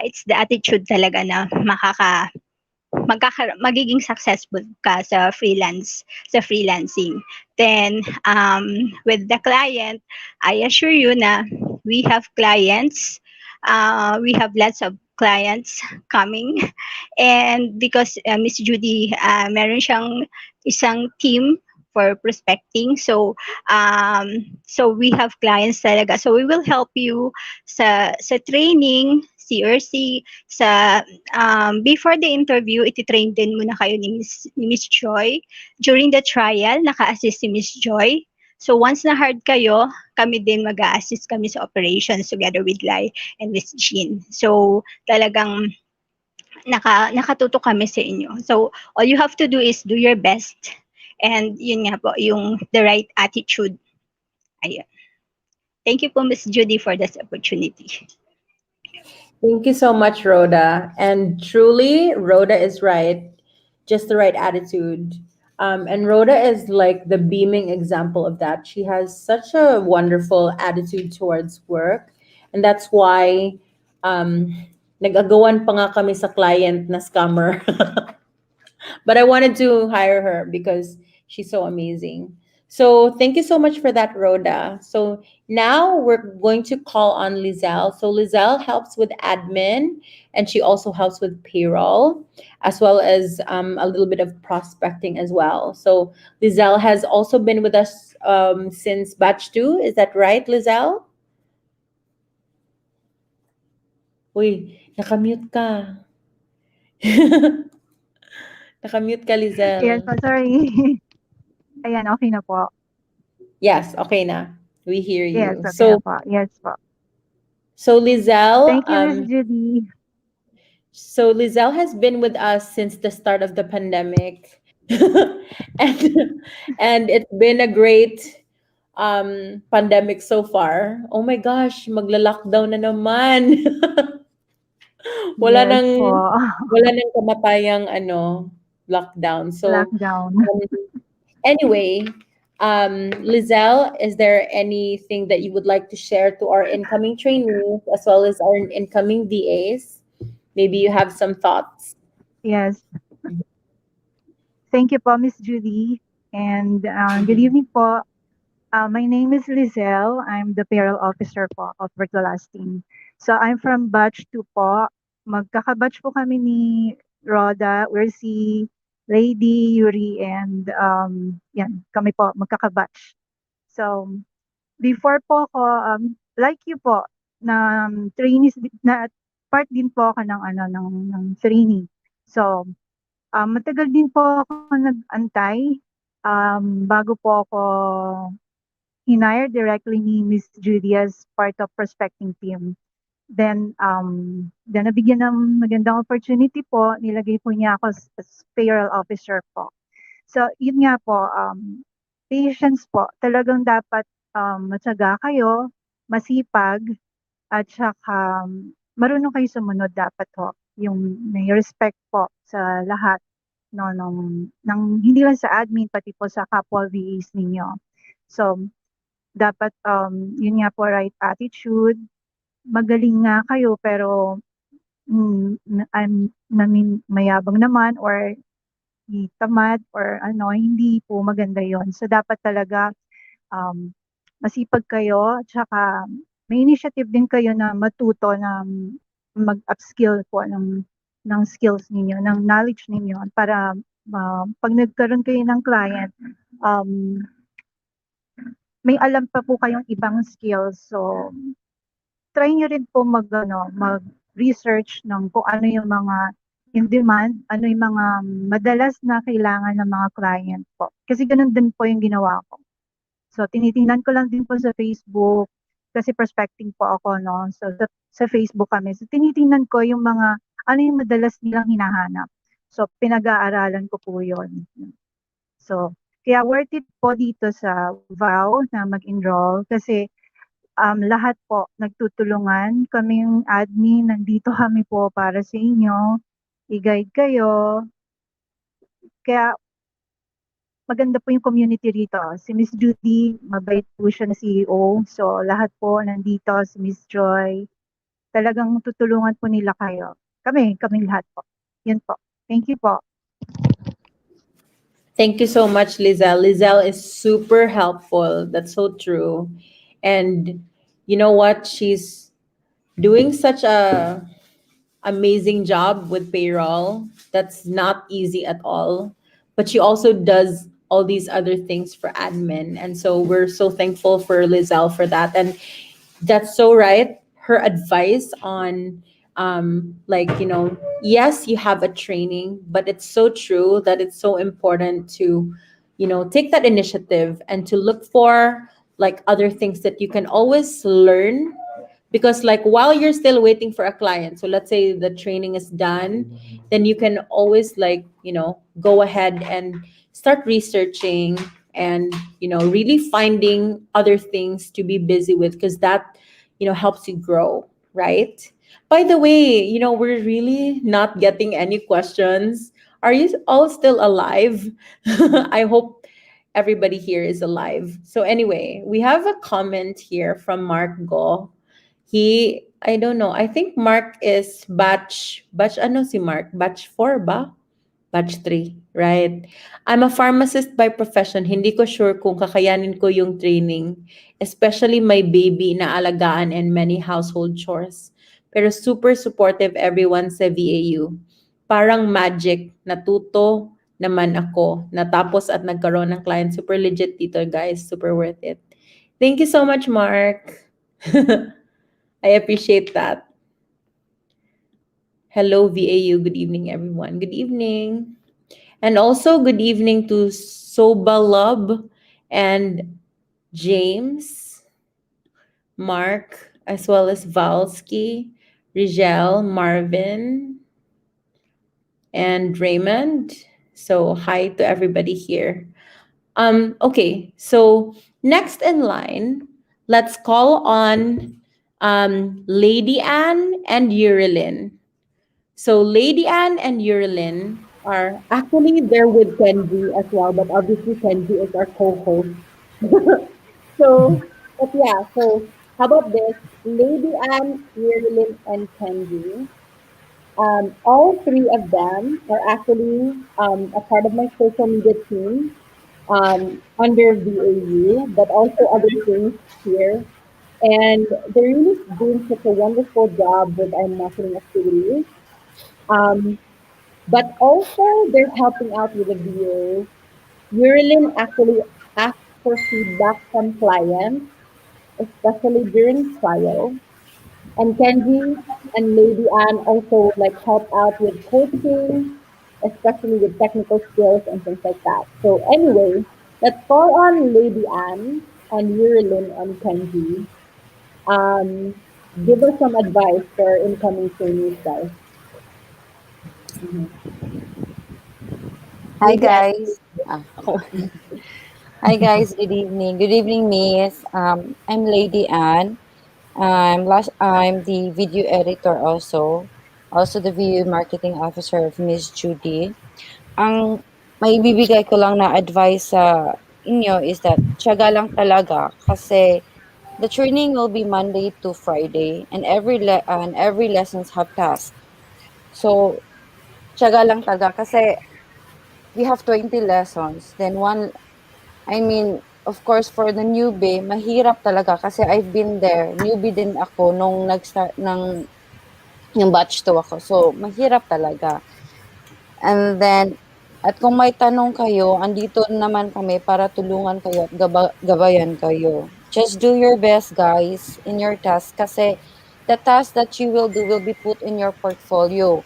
it's the attitude talaga na magiging successful ka sa freelancing. Then with the client, I assure you na we have clients, we have lots of clients coming, and because Miss Judy, meron siyang isang team for prospecting, so we have clients talaga, so we will help you sa training, si sa before the interview, iti-train din muna kayo ni Miss Joy. During the trial, naka-assist si Miss Joy. So once na hard kayo, kami din mag-a-assist kami sa operations together with Lai and Miss Jean. So talagang nakatuto kami sa inyo. So all you have to do is do your best, and yun nga po, yung the right attitude. Ayun. Thank you po, Miss Judy, for this opportunity. Thank you so much, Rhoda. And truly, Rhoda is right. Just the right attitude. And Rhoda is like the beaming example of that. She has such a wonderful attitude towards work. And that's why nag-agawan pa nga kami sa client na scammer. But I wanted to hire her because she's so amazing. So thank you so much for that, Rhoda. So now we're going to call on Lizelle. So Lizelle helps with admin, and she also helps with payroll, as well as a little bit of prospecting as well. So Lizelle has also been with us since batch 2. Is that right, Lizelle? Uy, nakamute ka. Nakamute ka, Lizelle. Yes po, sorry. Ayan, okay na po. Yes, okay na. We hear Yes, you. okay na po. Yes po. So Lizelle, Thank you, Miss Judy. so Lizelle has been with us since the start of the pandemic, and and it's been a great pandemic so far. Oh my gosh, magla-lockdown na naman. wala Yes nang po. wala nang kamatayang lockdown. So Lockdown. anyway, Lizelle, is there anything that you would like to share to our incoming trainees as well as our incoming VAs? Maybe you have some thoughts. Yes. Thank you po, Miss Judy. And good evening po. My name is Lizelle. I'm the payroll officer po of Virtual Lasting. So I'm from batch 2 po. Magkaka-batch po kami ni Rhoda, Earthy, Lady, Yuri, and yan, kami po, magkaka-batch. So before po ako, like you po, na trainees, na part din po ako ng trainee. So matagal din po ako nag-antay bago po ako hinire directly ni Miss Judy as part of prospecting team. Then nabigyan ng magandang opportunity po, nilagay po niya ako as payroll officer po. So, yun nga po, patience po. Talagang dapat matyaga kayo, masipag, at saka marunong kayo sumunod dapat po. Yung may respect po sa lahat, no, hindi lang sa admin, pati po sa kapwa VAs ninyo. So, dapat yun nga po, right attitude. Magaling nga kayo pero mayabang naman or tamad or hindi po maganda yon. So dapat talaga masipag kayo, tsaka may initiative din kayo na matuto na mag-upskill po ng skills ninyo, ng knowledge ninyo para pag nagkaroon kayo ng client, may alam pa po kayong ibang skills. So try nyo rin po mag-research ng kung ano yung mga in demand, ano yung mga madalas na kailangan ng mga client po. Kasi ganun din po yung ginawa ko. So, tinitingnan ko lang din po sa Facebook, kasi prospecting po ako, no? So, sa Facebook kami. So, tinitingnan ko yung mga, ano yung madalas nilang hinahanap. So, pinag-aaralan ko po yun. So, kaya worth it po dito sa VAU na mag-enroll kasi lahat po nagtutulungan. Kaming admin, nandito kami po para sa inyo. I-guide kayo. Kaya maganda po yung community rito. Si Miss Judy, mabait po siya na CEO. So, lahat po nandito, si Miss Joy, talagang tutulungan po nila kayo. Kaming lahat po. Yun po. Thank you po. Thank you so much, Lizelle. Lizelle is super helpful. That's so true. And you know what? She's doing such a amazing job with payroll. That's not easy at all. But she also does all these other things for admin. And so we're so thankful for Lizelle for that. And that's so right. Her advice on like, yes, you have a training, but it's so true that it's so important to, take that initiative and to look for like other things that you can always learn, because like while you're still waiting for a client, so let's say the training is done, then you can always like, go ahead and start researching and, really finding other things to be busy with, because that, helps you grow, right? By the way, we're really not getting any questions. Are you all still alive? I hope everybody here is alive. So anyway, we have a comment here from Mark Go. I don't know. I think Mark is batch ano si Mark? Batch 4 ba? Batch 3, right? I'm a pharmacist by profession. Hindi ko sure kung kakayanin ko yung training, especially my baby na alagaan and many household chores. Pero super supportive everyone sa VAU. Parang magic, natuto naman ako. Natapos at nagkaroon ng client. Super legit dito, guys. Super worth it. Thank you so much, Mark. I appreciate that. Hello, VAU. Good evening, everyone. Good evening. And also, good evening to Sobalub and James, Mark, as well as Valsky, Rigel, Marvin, and Raymond. So, hi to everybody here. Okay, so next in line, let's call on Lady Anne and Yurilin. So Lady Anne and Yurilin are actually there with Kenji as well, but obviously Kenji is our co-host. But yeah, so how about this? Lady Anne, Yurilin, and Kenji. All three of them are actually a part of my social media team under VAU, but also other things here. And they're really doing such a wonderful job with our marketing activities. Um, but also they're helping out with the VAs. Yurilin actually asks for feedback from clients, especially during trial. And Kenji and Lady Anne also like help out with coaching, especially with technical skills and things like that. So anyway, let's call on Lady Anne and Yurilin and Kenji. Um, Give us some advice for incoming trainees, guys. Mhm. Hi Lady Anne. guys. Hi guys. Good evening. Good evening, Miss. I'm Lady Anne. I'm the video editor also the video marketing officer of Miss Judy. Ang may bibigay ko lang na advice sa inyo is that tiyaga lang talaga kasi the training will be Monday to Friday and every lessons have tasks. So tiyaga lang talaga kasi we have 20 lessons. Then of course, for the newbie, mahirap talaga kasi I've been there. Newbie din ako nung nag-start yung batch 2 ako. So, mahirap talaga. And then, at kung may tanong kayo, andito naman kami para tulungan kayo at gabayan kayo. Just do your best, guys, in your task kasi the task that you will do will be put in your portfolio.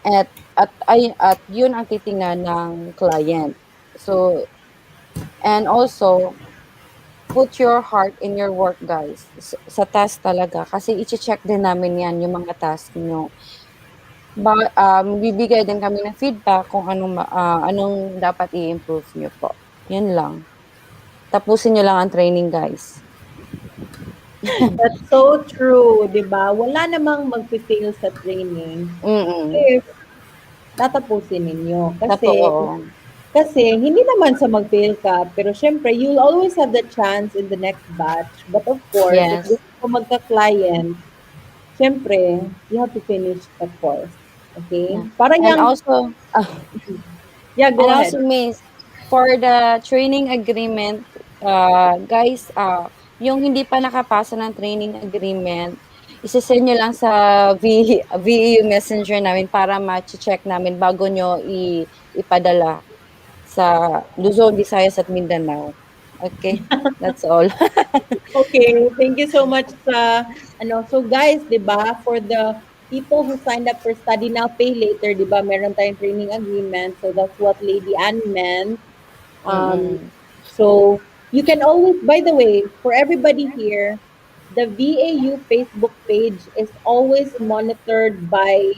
At yun ang titingnan ng client. So, and also, put your heart in your work, guys. Sa task talaga. Kasi i-check din namin yan, yung mga task nyo. Bibigay din kami ng feedback kung anong dapat i-improve nyo po. Yun lang. Tapusin nyo lang ang training, guys. That's so true, di ba? Wala namang mag-fail sa training Mm-mm. if tatapusin ninyo. Kasi Totoo. Kasi hindi naman sa mag-fail ka, pero syempre, you'll always have the chance in the next batch. But of course, if Yes. gusto ko magka-client, syempre, you have to finish the course. Okay? Yeah. Para And yung, also, yeah, and go also, ahead. Miss, for the training agreement, guys, yung hindi pa nakapasa ng training agreement, isesend nyo lang sa VEU Messenger namin para ma-check namin bago nyo ipadala sa Luzon, Visayas at Mindanao. Okay, that's all. Okay, thank you so much sa ano. So guys, 'di ba, for the people who signed up for study now, pay later, 'di ba? Meron tayong training agreement. So that's what Lady Anne meant. Um, Mm-mm. so you can always, by the way, for everybody here, the VAU Facebook page is always monitored by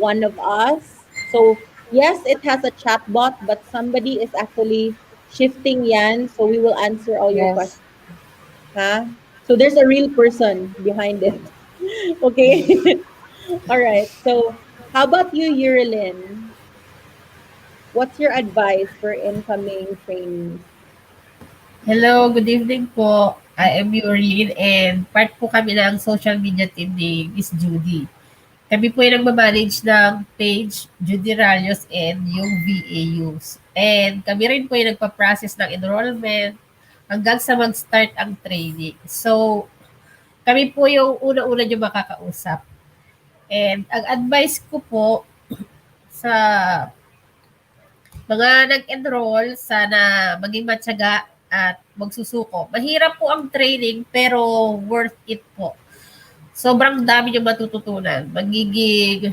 one of us. So yes, it has a chatbot, but somebody is actually shifting yan. So we will answer all your questions. Yes. Huh? So there's a real person behind it. Okay. All right. So how about you, Yurilin? What's your advice for incoming trainees? Hello, good evening po. I am Yurlin and part po kami ng social media team ni Miss Judy. Kami po yung nagmamanage ng page, Judy Ralios and yung VAUs. And kami rin po yung nagpa-process ng enrollment hanggang sa mag-start ang training. So, kami po yung una-una nyo makakausap. And ang advice ko po sa mga nag-enroll, sana maging matyaga at magsusuko. Mahirap po ang training pero worth it po. Sobrang dami nyo matututunan. Magiging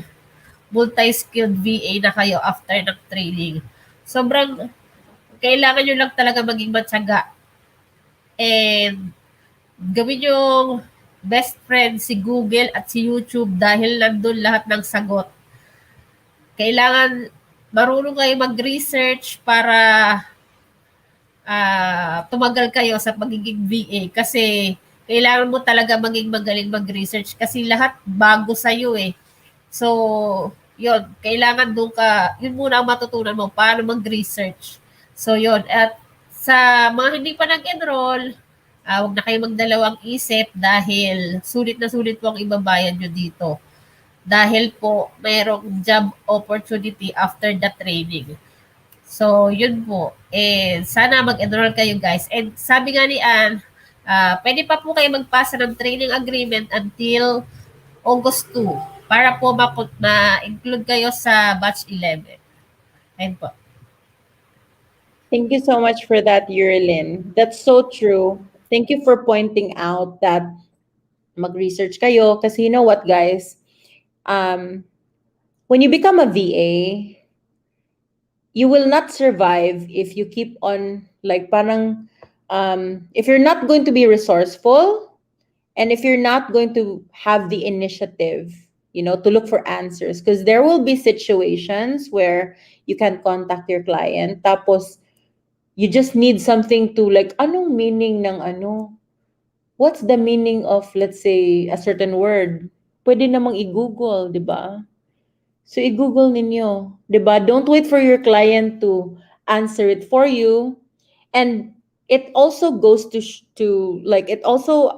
multi-skilled VA na kayo after ng training. Sobrang kailangan nyo lang talaga maging matyaga and gawin yung best friend si Google at si YouTube dahil nandun lahat ng sagot. Kailangan marunong kayo mag-research para tumagal kayo sa pagiging VA kasi kailangan mo talaga maging magaling mag-research kasi lahat bago sa'yo eh. So, yun, kailangan doon ka, yun muna ang matutunan mo, paano mag-research. So, yun. At sa mga hindi pa nag-enroll, huwag na kayo magdalawang isip dahil sulit po ang ibabayad nyo dito. Dahil po, mayroong job opportunity after the training. So, yun po. Sana mag-enroll kayo guys. And sabi nga ni Ann, pwede pa po kayo magpasa ng training agreement until August 2 para po ma-include kayo sa batch 11. Ayun po. Thank you so much for that, Yurilin. That's so true. Thank you for pointing out that mag-research kayo. Kasi you know what, guys? When you become a VA, you will not survive if you keep on, like, parang, if you're not going to be resourceful and if you're not going to have the initiative, to look for answers. Because there will be situations where you can contact your client. Tapos, you just need something to like, anong meaning ng ano? What's the meaning of, let's say, a certain word? Pwede namang i-Google, di ba? So, i-Google ninyo, di ba? Don't wait for your client to answer it for you. And it also goes to like, it also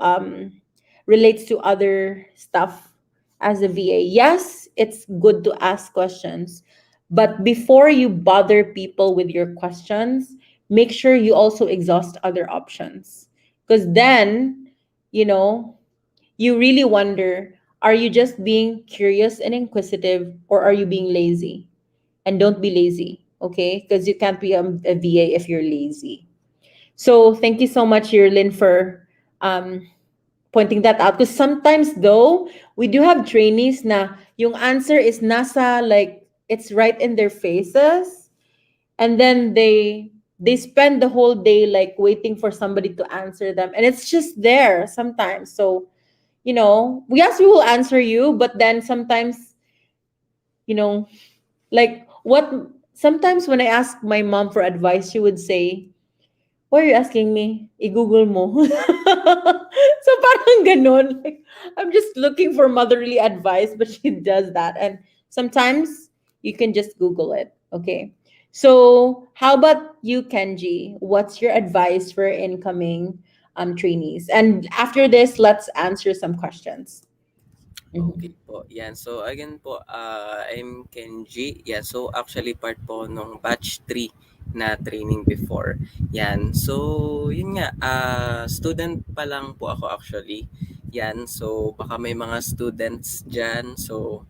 relates to other stuff as a VA. Yes, it's good to ask questions, but before you bother people with your questions, make sure you also exhaust other options. Because then, you really wonder, are you just being curious and inquisitive or are you being lazy? And don't be lazy, okay? Because you can't be a VA if you're lazy. So thank you so much, Yerlin, for pointing that out. Because sometimes, though, we do have trainees na yung answer is nasa, like, it's right in their faces. And then they spend the whole day, like, waiting for somebody to answer them. And it's just there sometimes. So, yes, we will answer you. But then sometimes, like, sometimes when I ask my mom for advice, she would say, why are you asking me? I-Google mo. So parang ganun. Like, I'm just looking for motherly advice, but she does that. And sometimes you can just Google it. Okay. So, how about you, Kenji? What's your advice for incoming trainees? And after this, let's answer some questions. Okay Mhm. po. Yan. So again po, I'm Kenji. Yeah, so actually part po nung batch 3 na training before. Yan. So yun nga, student pa lang po ako actually. Yan. So baka may mga students diyan. So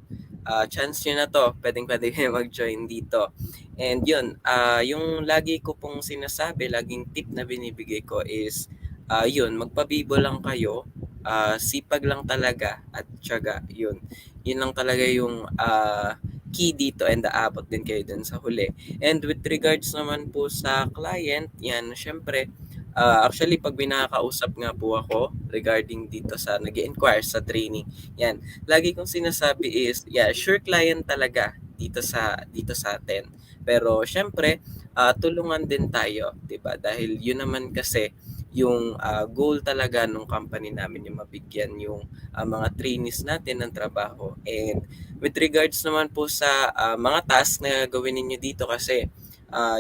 chance nyo na to. Pwedeng-pwede kayo mag-join dito. And yun, yung lagi ko pong sinasabi, laging tip na binibigay ko is yun, magpabibo lang kayo, sipag lang talaga at tiyaga, yun. Yun lang talaga yung key dito and aabot din kayo dun sa huli. And with regards naman po sa client, yan, syempre, actually pag binakausap nga po ako regarding dito sa nag-inquire sa training, yan, lagi kong sinasabi is, yeah, sure client talaga dito sa atin. Pero syempre, tulungan din tayo, 'di ba? Dahil yun naman kasi yung goal talaga ng company namin yung mabigyan yung mga trainees natin ng trabaho. And with regards naman po sa mga task na gawin ninyo dito kasi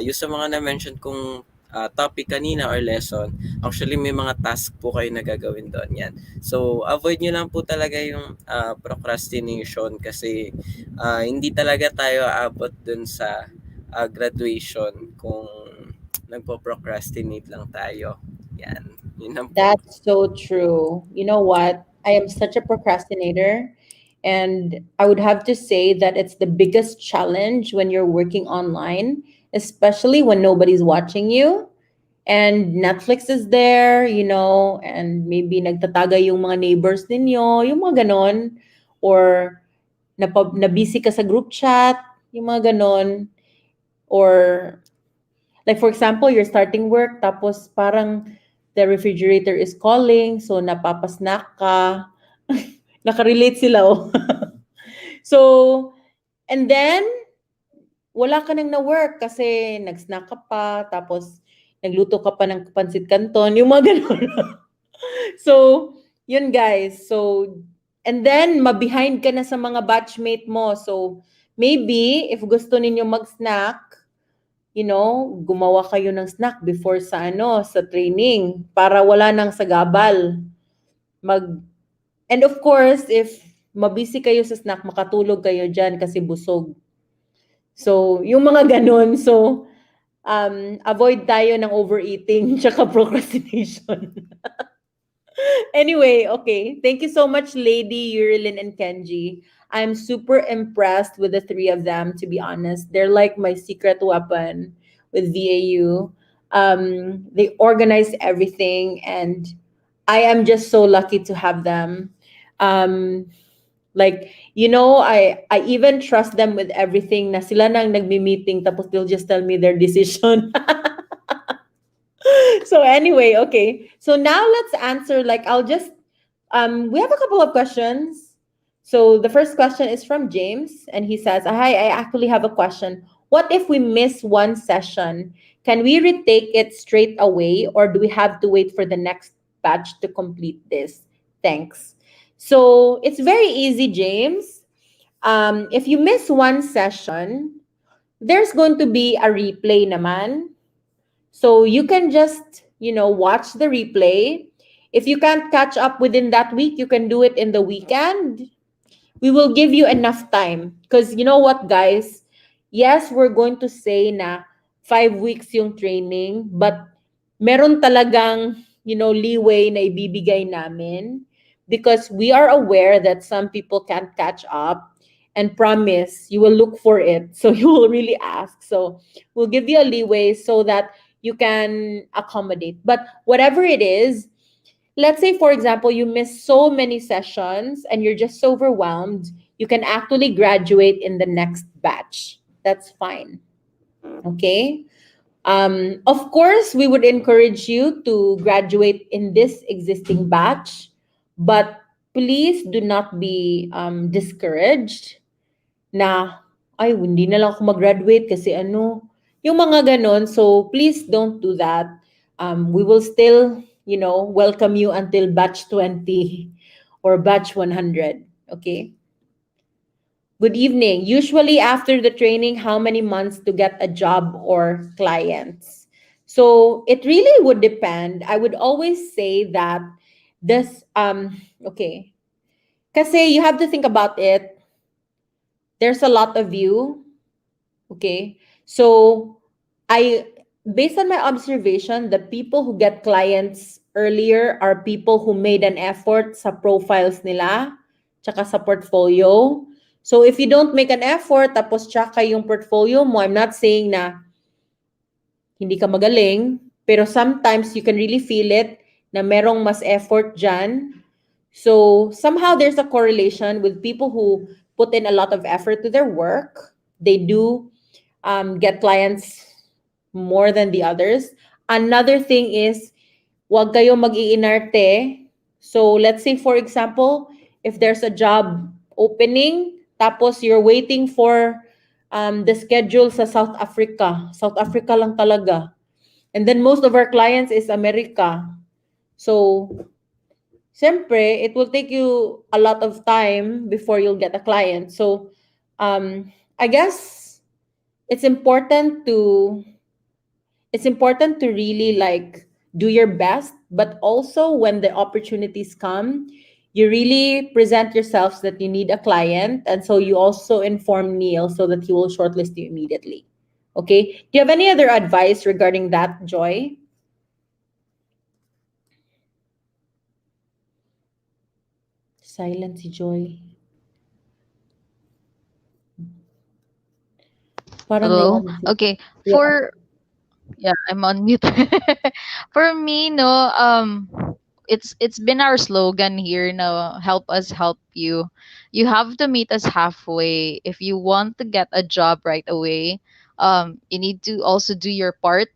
yung sa mga na-mention kong topic kanina or lesson, actually may mga task po kayo na gagawin doon yan. So avoid nyo lang po talaga yung procrastination kasi hindi talaga tayo aabot dun sa graduation kung nagpo-procrastinate lang tayo. Yan. Yun lang po. That's so true. You know what? I am such a procrastinator. And I would have to say that it's the biggest challenge when you're working online, especially when nobody's watching you and Netflix is there, and maybe nagtataga yung mga neighbors ninyo, yung mga ganon. Or na-busy ka sa group chat, yung mga ganon. Or like for example, you're starting work tapos parang the refrigerator is calling, so napapasnack ka. Nakarelate sila, oh. So, and then wala ka nang na-work kasi nag-snack ka pa, tapos nagluto ka pa ng pansit canton, yung mga ganun. So, yun guys. So, and then mabehind ka na sa mga batchmate mo. So, maybe if gusto ninyo mag-snack, gumawa kayo ng snack before sa training para wala nang sagabal. And of course, if mabisi kayo sa snack, makatulog kayo dyan kasi busog. So, yung mga ganun. So, avoid tayo ng overeating tsaka procrastination. Anyway, okay. Thank you so much, Lady, Yurilin, and Kenji. I'm super impressed with the three of them, to be honest. They're like my secret weapon with VAU. They organize everything, and I am just so lucky to have them. I even trust them with everything na sila nang nagmi-meeting tapos they'll just tell me their decision. So anyway, okay. So now let's answer, we have a couple of questions. So the first question is from James, and he says, "Hi, I actually have a question. What if we miss one session? Can we retake it straight away, or do we have to wait for the next batch to complete this? Thanks." So it's very easy, James. If you miss one session, there's going to be a replay naman. So you can just, watch the replay. If you can't catch up within that week, you can do it in the weekend. We will give you enough time. Because you know what, guys? Yes, we're going to say na 5 weeks yung training, but meron talagang, leeway na ibibigay namin because we are aware that some people can't catch up and promise you will look for it. So you will really ask. So we'll give you a leeway so that you can accommodate. But whatever it is, let's say, for example, you miss so many sessions and you're just so overwhelmed, you can actually graduate in the next batch. That's fine. Okay? Of course, we would encourage you to graduate in this existing batch, but please do not be discouraged na, ay, hindi na lang ako mag-graduate kasi yung mga ganon. So please don't do that. We will still, welcome you until batch 20 or batch 100. Okay? Good evening. Usually after the training, how many months to get a job or clients? So it really would depend. I would always say that this okay. Kasi you have to think about it. There's a lot of you. Okay. So I based on my observation, the people who get clients earlier are people who made an effort sa profiles nila, tsaka sa portfolio. So if you don't make an effort, tapos tsaka yung portfolio mo, I'm not saying na hindi ka magaling, pero sometimes you can really feel it na merong mas effort dyan. So somehow there's a correlation with people who put in a lot of effort to their work. They do get clients more than the others. Another thing is, wag kayo mag-iinarte. So let's say, for example, if there's a job opening, tapos you're waiting for the schedule sa South Africa. South Africa lang talaga. And then most of our clients is America. So, siyempre, it will take you a lot of time before you'll get a client. So, I guess it's important to really like do your best, but also when the opportunities come, you really present yourselves that you need a client, and so you also inform Neil so that he will shortlist you immediately. Okay, do you have any other advice regarding that, Joy? Silent si Joy. Parang Hello? nawala si- Okay. Yeah. Yeah, I'm on mute. For me, no, it's been our slogan here, no, help us help you. You have to meet us halfway. If you want to get a job right away, you need to also do your part,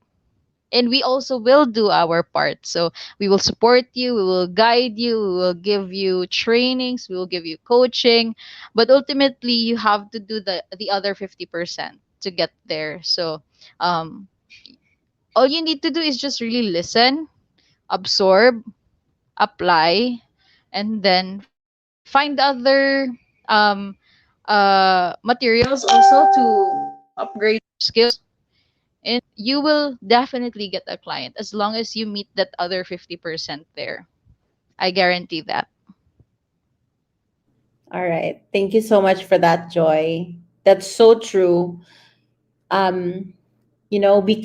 and we also will do our part. So we will support you, we will guide you, we will give you trainings, we will give you coaching, but ultimately you have to do the other 50% to get there. So um all you need to do is just really listen, absorb, apply, and then find other um materials also to upgrade your skills, and you will definitely get a client as long as you meet that other 50% there. I guarantee that. All right. Thank you so much for that, Joy. That's so true. Um, we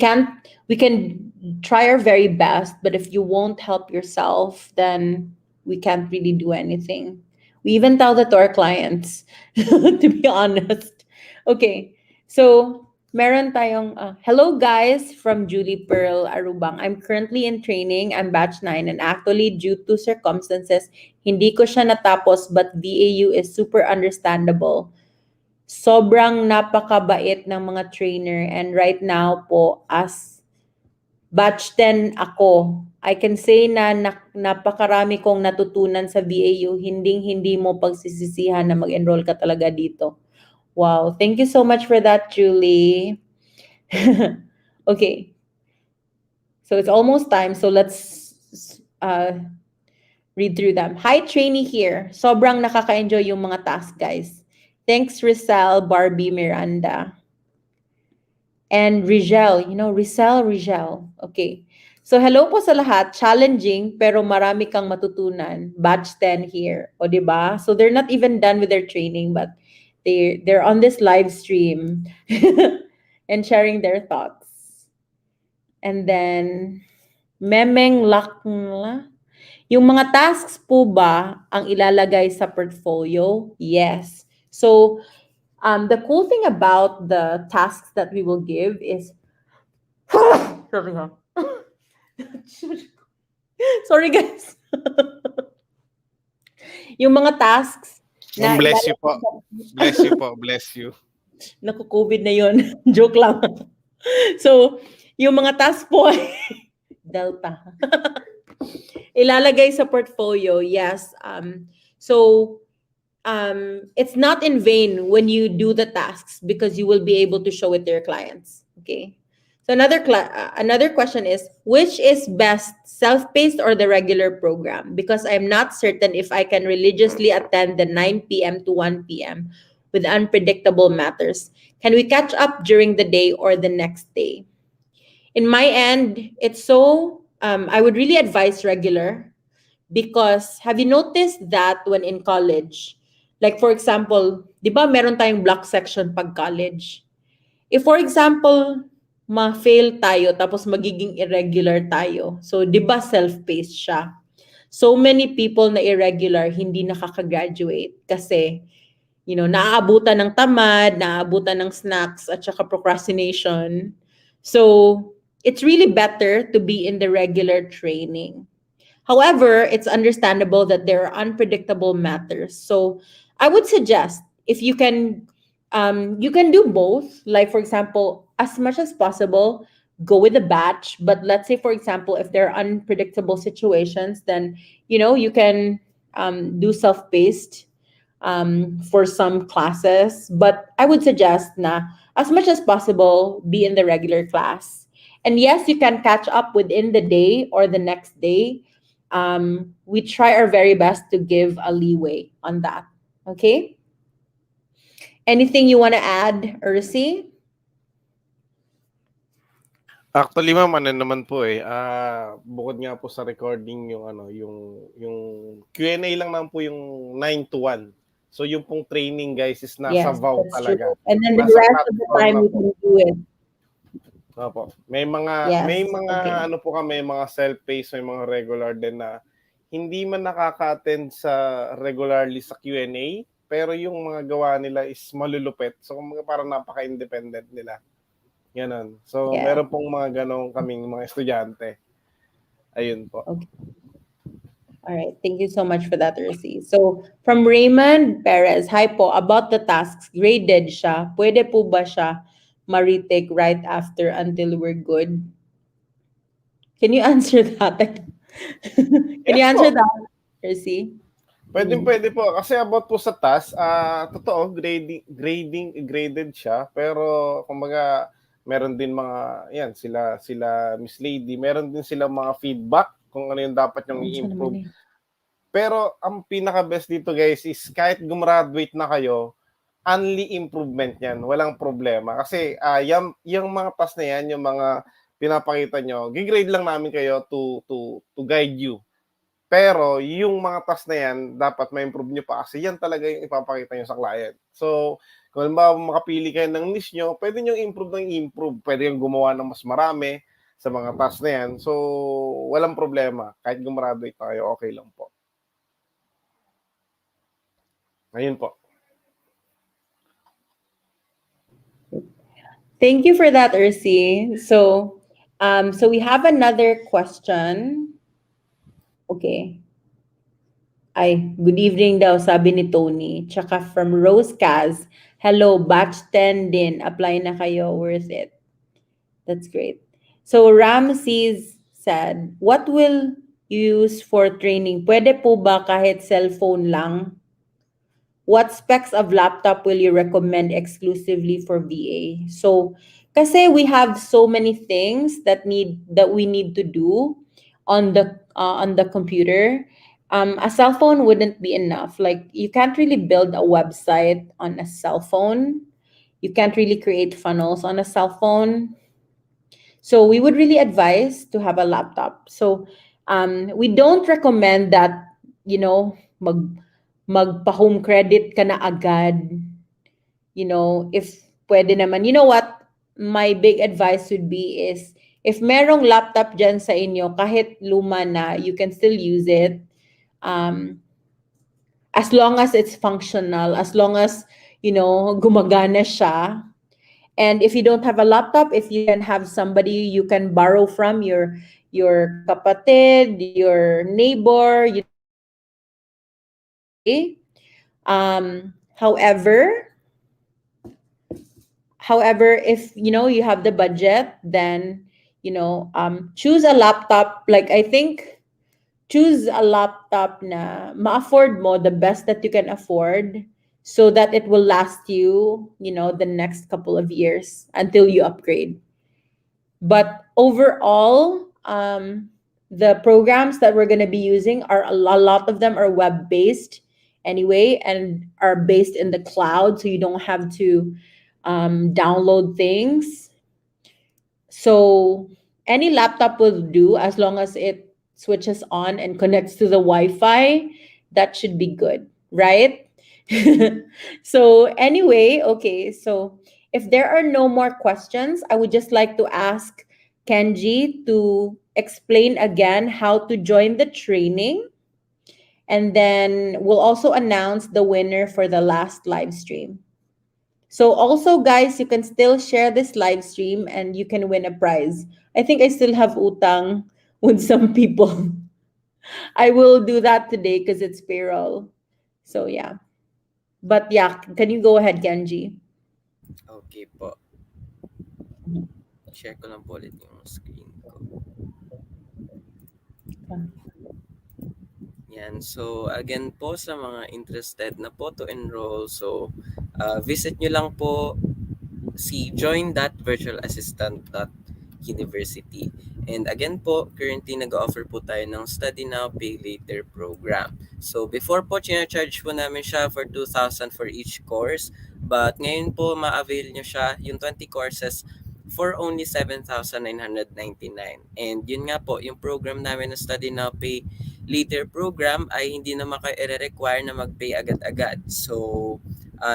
can try our very best, but if you won't help yourself, then we can't really do anything. We even tell that to our clients, to be honest. Okay. So, meron tayong hello guys from Julie Pearl Arubang. I'm currently in training. I'm batch 9 and actually due to circumstances, hindi ko siya natapos but VAU is super understandable. Sobrang napakabait ng mga trainer and right now po as batch 10 ako, I can say na napakarami kong natutunan sa VAU, hindi mo pagsisisihan na mag-enroll ka talaga dito. Wow, thank you so much for that, Julie. Okay. So it's almost time, so let's read through them. Hi, trainee here. Sobrang nakaka-enjoy yung mga tasks, guys. Thanks, Rizal, Barbie, Miranda. And Rizal. Okay. So, hello po sa lahat. Challenging, pero marami kang matutunan. Batch 10 here. O, diba? So, they're not even done with their training, but they're on this live stream and sharing their thoughts. And then, Memeng Lakla. Yung mga tasks po ba ang ilalagay sa portfolio? Yes. So, the cool thing about the tasks that we will give is sorry, huh? Sorry guys. Yung mga tasks na Bless you po. Bless you po. Bless you. Naku, COVID na yun. Joke lang. So, yung mga tasks po ay Delta. Ilalagay sa portfolio, yes. So, it's not in vain when you do the tasks because you will be able to show it to your clients. Okay. So another question is, which is best, self-paced or the regular program? Because I'm not certain if I can religiously attend the 9 p.m. to 1 p.m. with unpredictable matters? Can we catch up during the day or the next day? In my end, it's so, I would really advise regular, because have you noticed that when in college, like for example, di ba meron tayong block section pag college? If for example, ma-fail tayo tapos magiging irregular tayo, so di ba self-paced siya? So many people na irregular hindi nakaka-graduate kasi naaabutan ng tamad, naaabutan ng snacks at saka procrastination. So, it's really better to be in the regular training. However, it's understandable that there are unpredictable matters. So, I would suggest if you can do both. Like for example, as much as possible, go with a batch. But let's say, for example, if there are unpredictable situations, then you can do self-paced for some classes. But I would suggest na as much as possible, be in the regular class. And yes, you can catch up within the day or the next day. We try our very best to give a leeway on that. Okay? Anything you want to add, Ursi? Actually, ma'am, ano naman po bukod nga po sa recording yung Q&A lang naman po yung 9 to 1. So yung pong training, guys, is nasa Yes, VAU that's talaga. true. And then the Nasa rest of the platform time na you po. can do it. Opo. May mga Yes, okay. ano po kami, mga self-paced, may mga regular din na hindi man nakaka-attend sa regularly sa Q&A, pero yung mga gawa nila is malulupit. So parang napaka-independent nila. Ganon. So, Yeah. meron pong mga ganong kaming mga estudyante. Ayun po. Okay. All right. Thank you so much for that, Ursi. So, from Raymond Perez, hi po, about the tasks, graded siya. Pwede po ba siya ma-retake right after until we're good? Can you answer that? Can you Yes answer po. that, Ursi? Pwede po. Kasi about po sa task, totoo, graded siya. Pero, kumbaga, meron din mga, sila Miss Lady, meron din sila mga feedback kung ano yung dapat yung i-improve. Pero, ang pinaka-best dito, guys, is kahit gumraduate na kayo, only improvement yan. Walang problema. Kasi, yung mga task na yan, yung mga pinapakita nyo, gigrade lang namin kayo to guide you. Pero yung mga task na yan, dapat ma-improve nyo pa kasi yan talaga yung ipapakita nyo sa client. So, kung halimbawa makapili kayo ng niche nyo, pwede nyo improve ng improve. Pwede yung gumawa ng mas marami sa mga task na yan. So, walang problema. Kahit gumraduate na kayo, okay lang po. Ayun po. Thank you for that, Ursi. So we have another question. Okay. Good evening daw, sabi ni Tony. Tsaka from Rose Kaz, hello, batch 10 din. Apply na kayo, worth it. That's great. So Ramses said, what will you use for training? Pwede po ba kahit cellphone lang? What specs of laptop will you recommend exclusively for VA? So, kasi we have so many things that we need to do on the computer. A cell phone wouldn't be enough. Like, you can't really build a website on a cell phone. You can't really create funnels on a cell phone. So we would really advise to have a laptop. So we don't recommend that, magpa-home credit ka na agad. If pwede naman. You know what? My big advice would be is, if merong laptop dyan sa inyo, kahit luma na, you can still use it. As long as it's functional, as long as, gumagana siya. And if you don't have a laptop, if you can have somebody you can borrow from, your kapatid, your neighbor, however, if you have the budget, then choose a laptop. Like, I think choose a laptop na ma-afford mo, the best that you can afford, so that it will last you, the next couple of years until you upgrade. But overall, the programs that we're going to be using a lot of them are web-based, anyway and are based in the cloud, so you don't have to download things. So any laptop will do as long as it switches on and connects to the Wi-Fi. That should be good, right? So anyway, okay. So if there are no more questions, I would just like to ask Kenji to explain again how to join the training, and then we'll also announce the winner for the last live stream. So also guys, you can still share this live stream and you can win a prize. I think I still have utang with some people. I will do that today because it's payroll. So yeah. But yeah, can you go ahead, Kenji? Okay po. Share ko lang po ulit yung screen ko. Yan. So, again po sa mga interested na po to enroll, so visit nyo lang po si join.virtualassistant.university. And again po, currently nag-offer po tayo ng Study Now, Pay Later program. So before po, charge po namin siya for 2,000 for each course. But ngayon po, ma-avail nyo siya, yung 20 courses, for only 7,999. And yun nga po, yung program namin na Study Now, Pay Later program ay hindi naman kayo i-require na mag-pay agad-agad. So,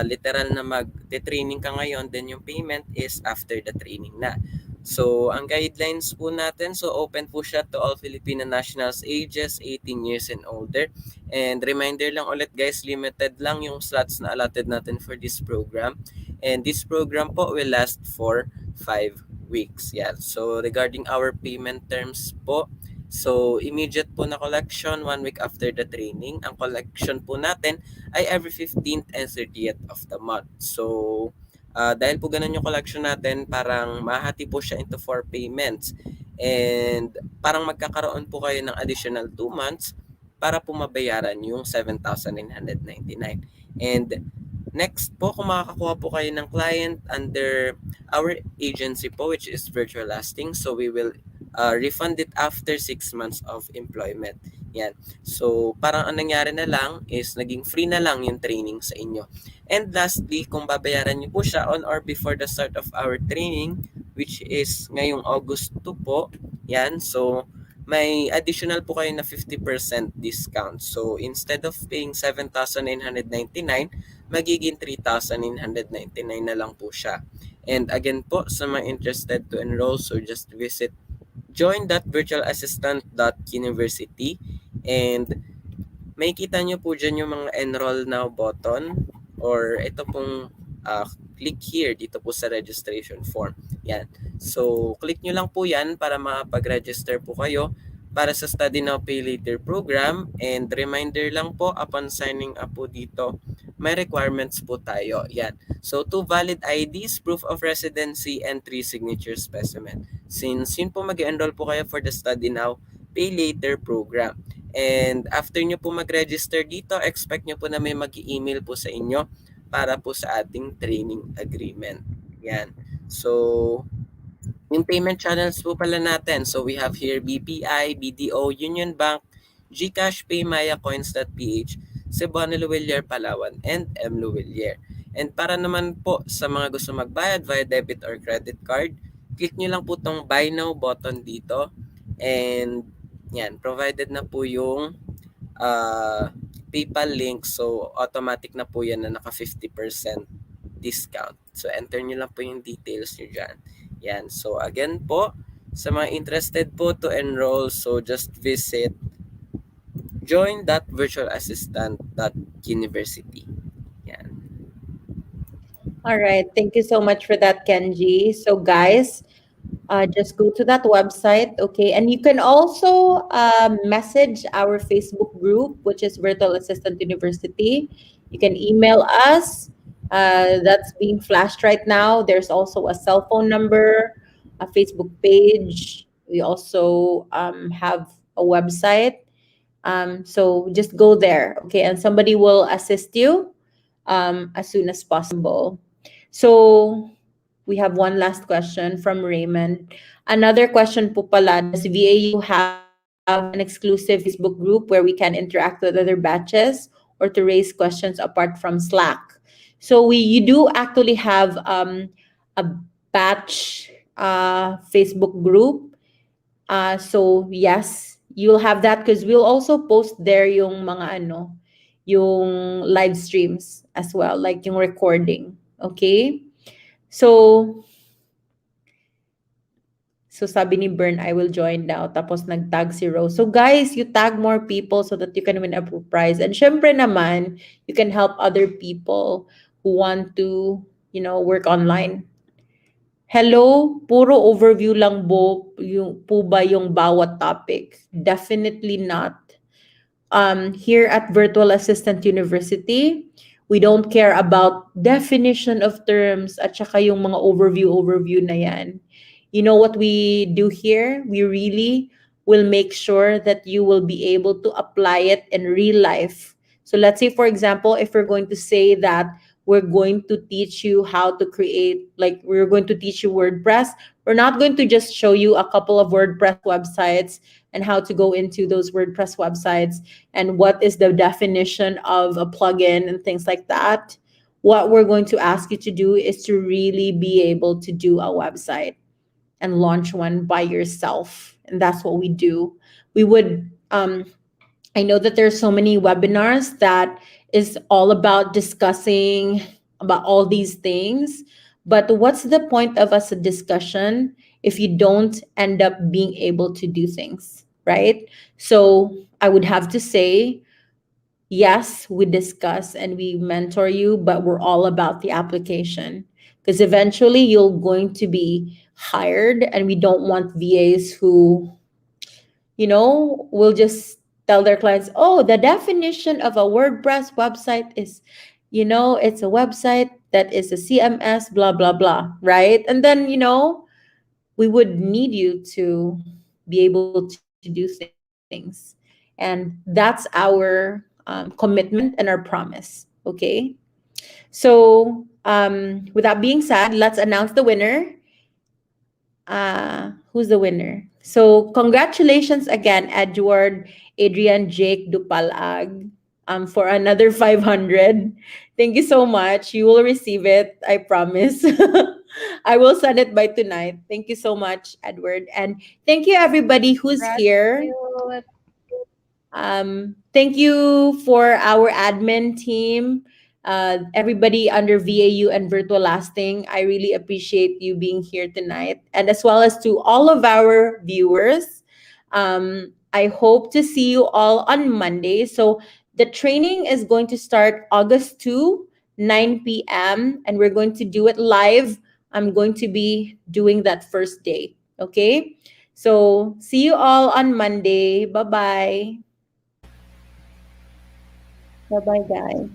literal na mag-training ka ngayon, then yung payment is after the training na. So, ang guidelines po natin, so open po siya to all Filipino nationals ages 18 years and older. And reminder lang ulit guys, limited lang yung slots na allotted natin for this program. And this program po will last for 5 weeks. Yeah. So, regarding our payment terms po, so immediate po na collection 1 week after the training. Ang collection po natin ay every 15th and 30th of the month. So, dahil po ganun yung collection natin, parang mahati po siya into 4 payments. And parang magkakaroon po kayo ng additional 2 months para po mabayaran yung 7,999. And next po, kung makakakuha po kayo ng client under our agency po, which is Virtual Lasting, so we will refund it after 6 months of employment. Yan. So, parang ang nangyari na lang is naging free na lang yung training sa inyo. And lastly, kung babayaran niyo po siya on or before the start of our training, which is ngayong August 2 po, yan. So, may additional po kayo na 50% discount. So, instead of paying 7,999, magiging 3,999 na lang po siya. And again po, sa mga interested to enroll, so just visit join.virtualassistant.university and may kita nyo po dyan yung mga enroll now button or ito pong click here dito po sa registration form. Yan. So, click nyo lang po yan para makapag-register po kayo para sa Study Now Pay Later program. And reminder lang po, upon signing up po dito, may requirements po tayo. Yan. So, 2 valid IDs, proof of residency, and 3 signature specimen. Since yun po mag-enroll po kayo for the Study Now Pay Later program. And after nyo po mag-register dito, expect nyo po na may mag-email po sa inyo para po sa ating training agreement. Yan. So, yung payment channels po pala natin. So, we have here BPI, BDO, Union Bank, GCash, Paymaya, Coins.ph, Cebuano Luwilier, Palawan, and M. Luwilier. And para naman po sa mga gusto magbayad via debit or credit card, click nyo lang po itong Buy Now button dito. And yan, provided na po yung PayPal link. So, automatic na po yan na naka 50% discount. So, enter nyo lang po yung details nyo dyan. Yan. So, again po, sa mga interested po to enroll, so just visit join.virtualassistant.university. Yan. All right. Thank you so much for that, Kenji. So guys, just go to that website, okay? And you can also message our Facebook group, which is Virtual Assistant University. You can email us. That's being flashed right now. There's also a cell phone number, a Facebook page. We also have a website. So just go there, okay? And somebody will assist you as soon as possible. So we have one last question from Raymond. Another question po pala, does VAU have an exclusive Facebook group where we can interact with other batches? or to raise questions apart from Slack. So we you do actually have a batch Facebook group. So yes, you'll have that because we'll also post there yung mga ano, yung live streams as well, like yung recording. Okay? So So sabi ni Bern, I will join now. Tapos nag-tag si Rose. So guys, you tag more people so that you can win a prize. And syempre naman, you can help other people who want to, work online. Hello, puro overview lang po ba yung bawat topic? Definitely not. Here at Virtual Assistant University, we don't care about definition of terms at saka yung mga overview na yan. You know what we do here? We really will make sure that you will be able to apply it in real life. So let's say, for example, if we're going to say that we're going to teach you how to create, like we're going to teach you WordPress, we're not going to just show you a couple of WordPress websites and how to go into those WordPress websites and what is the definition of a plugin and things like that. What we're going to ask you to do is to really be able to do a website and launch one by yourself. And that's what we do. We would, I know that there's so many webinars that is all about discussing about all these things. But what's the point of us a discussion if you don't end up being able to do things, right? So I would have to say, yes, we discuss and we mentor you, but we're all about the application because eventually you're going to be hired, and we don't want VAs who, will just tell their clients, oh, the definition of a WordPress website is, it's a website that is a CMS, blah, blah, blah, right? And then, we would need you to be able to do things. And that's our commitment and our promise, okay? So, with that being said, let's announce the winner. Who's the winner? So congratulations again, Edward, Adrian, Jake, Dupalag, for another 500. Thank you so much. You will receive it, I promise. I will send it by tonight. Thank you so much, Edward. And thank you everybody who's here. Gratitude. Thank you for our admin team, everybody under VAU and Virtual Lasting. I really appreciate you being here tonight, and as well as to all of our viewers. I hope to see you all on Monday. So the training is going to start August 2, 9 p.m., and we're going to do it live. I'm going to be doing that first day. Okay? So see you all on Monday. Bye-bye. Bye-bye, guys.